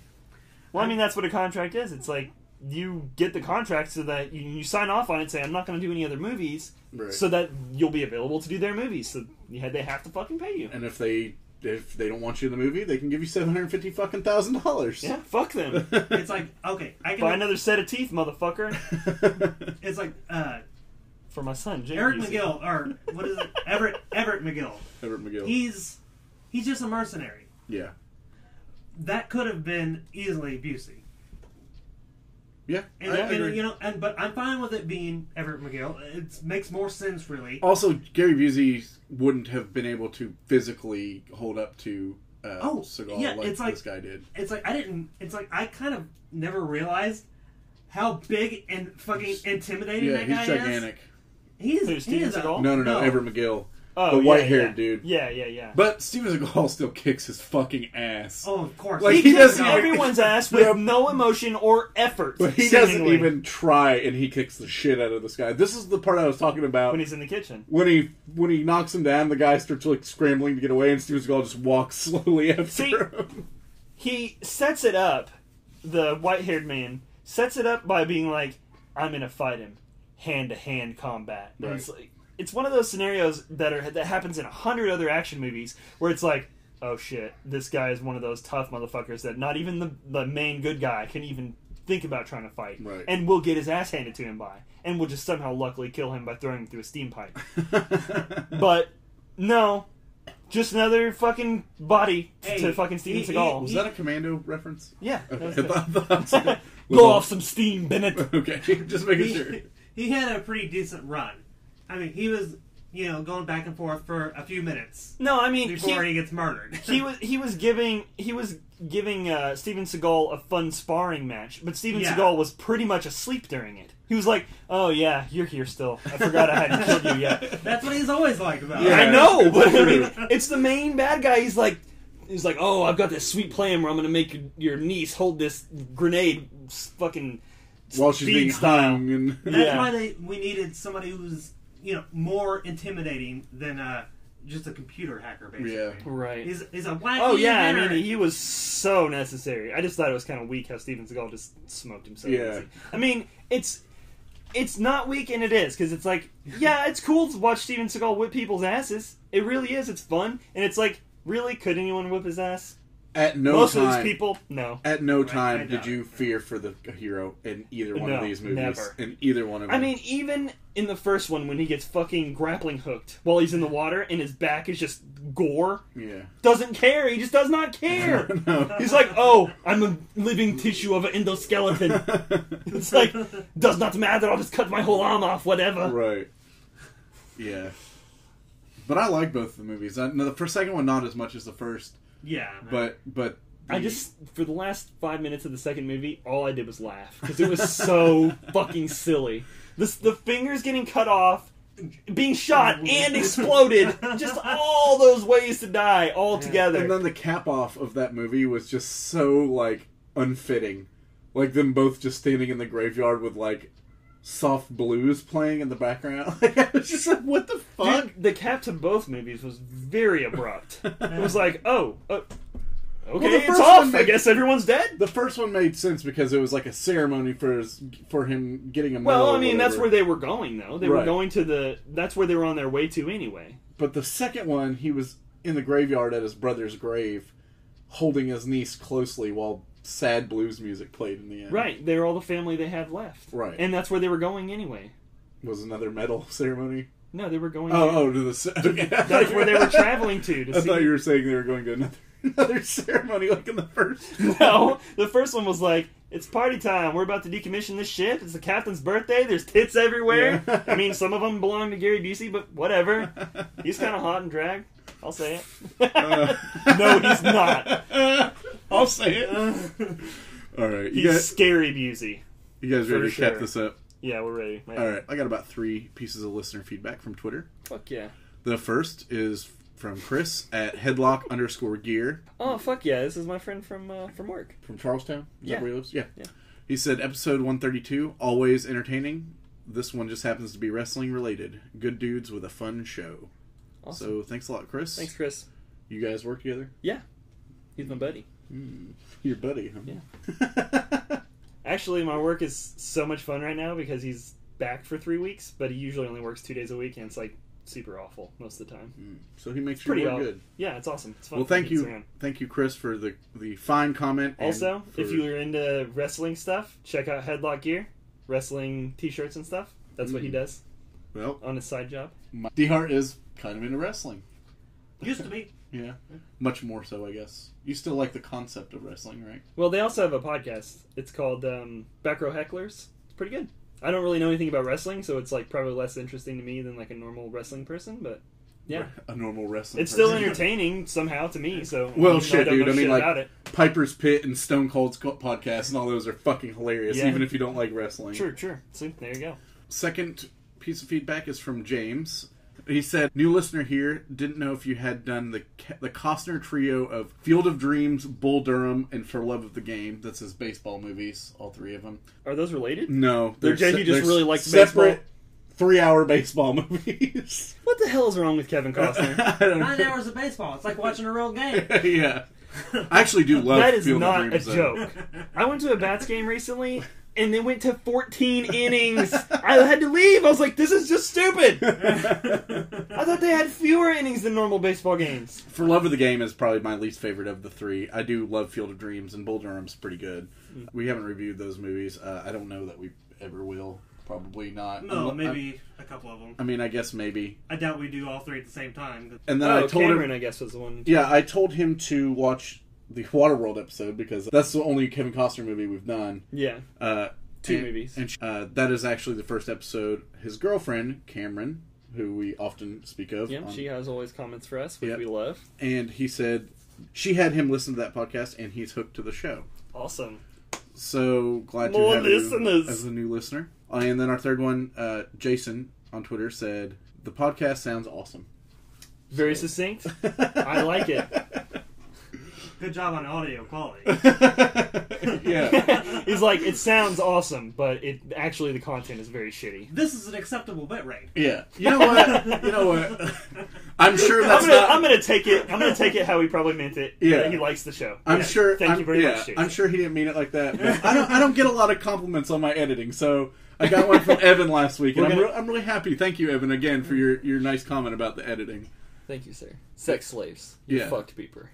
Well, I mean, that's what a contract is. It's like you get the contract so that you sign off on it and say, I'm not going to do any other movies, Right. so that you'll be available to do their movies. So they have to fucking pay you. And if they don't want you in the movie, they can give you $750,000. Yeah, fuck them. It's like, okay, I can. Buy another set of teeth, motherfucker. It's like For my son, Jake Eric Busey. McGill, or what is it? Everett McGill. Everett McGill. He's just a mercenary. Yeah. That could have been easily Busey. Yeah. And, I agree. but I'm fine with it being Everett McGill. It makes more sense, really. Also, Gary Busey wouldn't have been able to physically hold up to Seagal like it's like this guy did. It's like I kind of never realized how big and fucking intimidating Yeah, that he's guy gigantic. is. Who, Steven is a- Seagal? No, Everett McGill. Oh, the yeah, white-haired yeah. dude. Yeah. But Steven Seagal still kicks his fucking ass. Oh, of course. Like, He he kicks doesn't- everyone's ass with no emotion or effort. But he seemingly, doesn't even try, and he kicks the shit out of this guy. This is the part I was talking about. when he's in the kitchen. When he knocks him down, the guy starts scrambling to get away, and Steven Seagal just walks slowly after See, him. He sets it up. The white-haired man sets it up by being like, "I'm gonna fight him, hand-to-hand combat." And Right. it's one of those scenarios that happens in 100 other action movies where it's like, oh shit, this guy is one of those tough motherfuckers that not even the main good guy can even think about trying to fight, Right. and will get his ass handed to him by, and will just somehow luckily kill him by throwing him through a steam pipe. But no, just another fucking body Hey, to fucking Steven Seagal. Was that a Commando reference? Yeah. Okay. that was I thought- good. Blow off some steam, Bennett. Okay, just making sure. He had a pretty decent run. I mean, he was going back and forth for a few minutes. No, I mean before he gets murdered. he was giving Steven Seagal a fun sparring match, but Steven Seagal was pretty much asleep during it. He was like, "Oh yeah, you're here still. I forgot I hadn't killed you yet." That's what he's always like about it. Yeah, I know, but I mean, it's the main bad guy. He's like, "Oh, I've got this sweet plan where I'm going to make your niece hold this grenade, fucking while she's being hung." And that's why we needed somebody who's more intimidating than just a computer hacker, basically. Yeah, right. He's a wacky. Oh yeah, I mean he was so necessary. I just thought it was kind of weak how Steven Seagal just smoked him so easy. I mean it's not weak, and it is, because it's like, yeah, it's cool to watch Steven Seagal whip people's asses. It really is. It's fun, and it's like, really, could anyone whip his ass? At no Most time, of these people, no. At no time did you fear for the hero in either one of these movies. Never. In either one of them. I mean, even in the first one, when he gets fucking grappling hooked while he's in the water and his back is just gore, doesn't care. He just does not care. No. He's like, "Oh, I'm a living tissue of an endoskeleton." It's like, does not matter. I'll just cut my whole arm off. Whatever. Right. Yeah. But I like both of the movies. The second one not as much as the first. Yeah, but I just, for the last 5 minutes of the second movie, all I did was laugh because it was so fucking silly. The fingers getting cut off, being shot and exploded, just all those ways to die all together. And then the cap off of that movie was just so like unfitting, like them both just standing in the graveyard with like soft blues playing in the background. Like, I was just like, what the fuck? Dude, the cap to both movies was very abrupt. It was like, okay, it's off. I guess everyone's dead. The first one made sense because it was like a ceremony for him getting a medal. Well, I mean, that's where they were going, though. They were going to that's where they were on their way to anyway. But the second one, he was in the graveyard at his brother's grave, holding his niece closely while sad blues music played in the end. Right, they're all the family they had left. Right. And that's where they were going anyway. Was another medal ceremony? No, they were going to the... Okay. That's where they were traveling to I thought you were saying they were going to another ceremony like in the first. No, the first one was like, it's party time, we're about to decommission this ship, it's the captain's birthday, there's tits everywhere. Yeah. I mean, some of them belong to Gary Busey, but whatever. He's kind of hot and drag. I'll say it. No, he's not. I'll say it. All right. He's scary Busey. You guys ready to cap this up? Yeah, we're ready. All right. I got about 3 pieces of listener feedback from Twitter. Fuck yeah. The first is from Chris at headlock_gear. Oh, fuck yeah. This is my friend from work. From Charlestown? Is that where he lives? Yeah. Yeah. He said, episode 132, always entertaining. This one just happens to be wrestling related. Good dudes with a fun show. Awesome. So, thanks a lot, Chris. Thanks, Chris. You guys work together? Yeah. He's my buddy. Your buddy, huh? Yeah. Actually, my work is so much fun right now because he's back for 3 weeks, but he usually only works 2 days a week, and it's like super awful most of the time. So he makes you look good. Yeah, it's awesome. It's fun. Well, thank you, Chris, for the fine comment. Also, if you're into wrestling stuff, check out Headlock Gear, wrestling t-shirts and stuff. That's what he does. Well, on his side job. DeHart is kind of into wrestling. Used to be. Yeah. Much more so, I guess. You still like the concept of wrestling, right? Well, they also have a podcast. It's called Back Row Hecklers. It's pretty good. I don't really know anything about wrestling, so it's like probably less interesting to me than like a normal wrestling person, but yeah. A normal wrestling It's still entertaining somehow to me, so... Well, shit, dude. I mean, like, Piper's Pit and Stone Cold's podcast and all those are fucking hilarious, even if you don't like wrestling. Sure. See, there you go. Second piece of feedback is from James. He said, new listener here, didn't know if you had done the Costner trio of Field of Dreams, Bull Durham, and For Love of the Game. That's his baseball movies, all 3 of them. Are those related? No. He just really likes separate baseball. 3-hour baseball movies. What the hell is wrong with Kevin Costner? I don't know. 9 hours of baseball. It's like watching a real game. Yeah. I actually do love that is Field not of Dreams, a joke. I went to a Bats game recently, and they went to 14 innings. I had to leave. I was like, this is just stupid. I thought they had fewer innings than normal baseball games. For Love of the Game is probably my least favorite of the 3. I do love Field of Dreams, and Bull Durham's pretty good. We haven't reviewed those movies. I don't know that we ever will. Probably not. No, maybe a couple of them. I mean, I guess maybe. I doubt we do all 3 at the same time. And then I told Cameron, him, I guess, was the one. Yeah, I told him to watch the Waterworld episode because that's the only Kevin Costner movie we've done. Yeah. 2 movies. And that is actually the first episode. His girlfriend, Cameron, who we often speak of. Yep, she has always comments for us, which we love. And he said she had him listen to that podcast, and he's hooked to the show. Awesome. So glad to have you as a new listener. And then our third one, Jason on Twitter said, the podcast sounds awesome. Very succinct. I like it. Good job on audio quality. Yeah. He's like, it sounds awesome, but actually the content is very shitty. This is an acceptable bit rate. Yeah. You know what? I'm sure that's I'm gonna take it how he probably meant it. Yeah. He likes the show. I'm sure. Thank you very much, Jason. I'm sure he didn't mean it like that. But I don't get a lot of compliments on my editing, so I got one from Evan last week, and I'm really happy. Thank you, Evan, again for your nice comment about the editing. Thank you, sir. Sex slaves. You fucked beeper.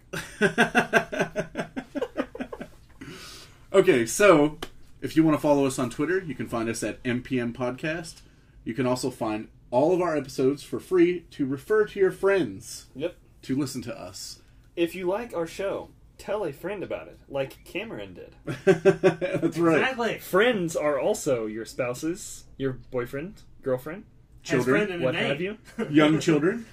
Okay, so if you want to follow us on Twitter, you can find us at MPM Podcast. You can also find all of our episodes for free to refer to your friends. Yep. To listen to us. If you like our show, tell a friend about it, like Cameron did. That's right. Exactly. Friends are also your spouses, your boyfriend, girlfriend, children, what have you. Young children.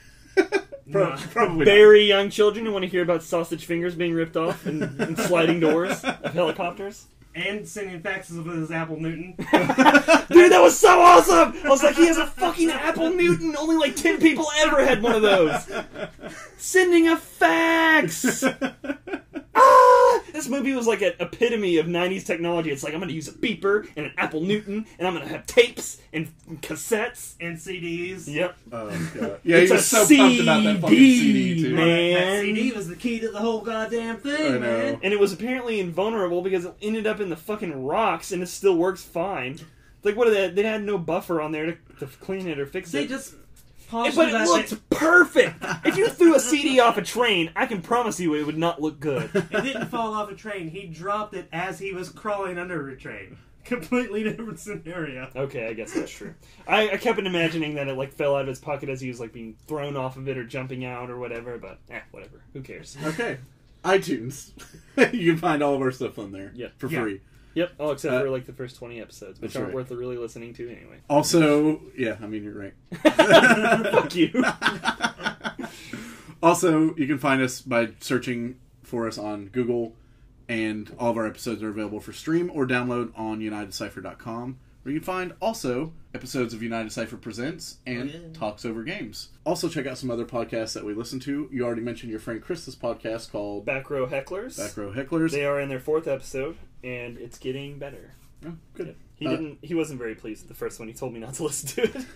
Probably very young children who want to hear about sausage fingers being ripped off and sliding doors of helicopters. And sending faxes of his Apple Newton. Dude, that was so awesome! I was like, he has a fucking Apple Newton! Only like 10 people ever had one of those! Sending a fax! This movie was like an epitome of 90s technology. It's like, I'm going to use a beeper and an Apple Newton, and I'm going to have tapes and cassettes. And CDs. Yep. Oh, God. Yeah, It's he was a so pumped about that fucking CD, too. man. That CD was the key to the whole goddamn thing, man. And it was apparently invulnerable because it ended up in the fucking rocks, and it still works fine. Like, what are they? They had no buffer on there to clean it or fix it. They just... But it looked perfect! If you threw a CD off a train, I can promise you it would not look good. It didn't fall off a train. He dropped it as he was crawling under a train. Completely different scenario. Okay, I guess that's true. I kept imagining that it like fell out of his pocket as he was like being thrown off of it or jumping out or whatever, but whatever. Who cares? Okay. iTunes. You can find all of our stuff on there for free. Yep, all except for like the first 20 episodes, which aren't right. worth really listening to anyway. Also, yeah, I mean, you're right. Fuck you. Also, you can find us by searching for us on Google, and all of our episodes are available for stream or download on Unitedcypher.com, where you can find also episodes of Unitedcypher Presents and Talks Over Games. Also, check out some other podcasts that we listen to. You already mentioned your friend Chris's podcast called Back Row Hecklers. Back Row Hecklers. They are in their 4th episode, and it's getting better. Oh, good. He wasn't very pleased with the first one. He told me not to listen to it.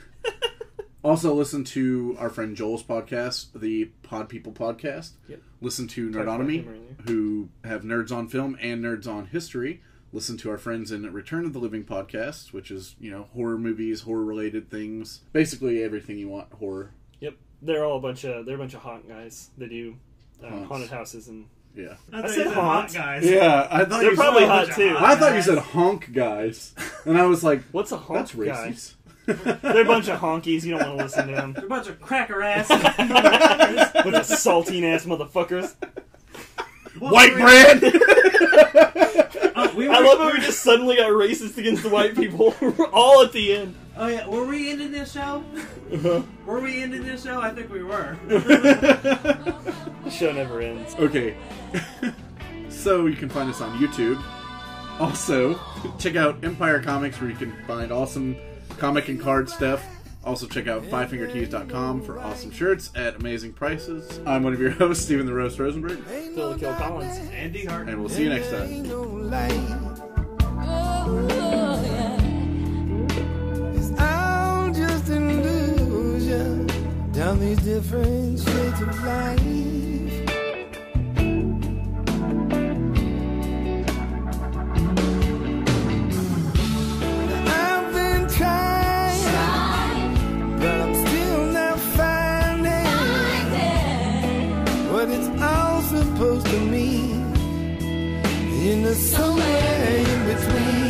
Also, listen to our friend Joel's podcast, the Pod People Podcast. Yep. Listen to Nerdonomy, who have Nerds on Film and Nerds on History. Listen to our friends in Return of the Living Podcast, which is, horror movies, horror-related things. Basically everything you want horror. Yep. They're a bunch of haunt guys. They do haunted houses and... Yeah. I said haunt guys. Yeah, I thought they're probably hot too. I thought you said honk guys. And I was like, what's a honk that's racist. They're a bunch of honkies. You don't want to listen to them. They're a bunch of cracker ass. Bunch of saltine ass motherfuckers. White bread! I love how we just suddenly got racist against the white people. All at the end. Oh yeah, were we ending this show? Were we ending this show? I think we were. The show never ends. Okay. So you can find us on YouTube. Also, check out Empire Comics, where you can find awesome comic and card stuff. Also, check out fivefingertees.com for awesome shirts at amazing prices. I'm one of your hosts, Steven the Roast Rosenberg. Phil the Kill Collins. And DeHart. And we'll see you next time. It's all just an illusion down these different shades of life. I've been trying, but I'm still not finding what it's all supposed to mean in the somewhere in between.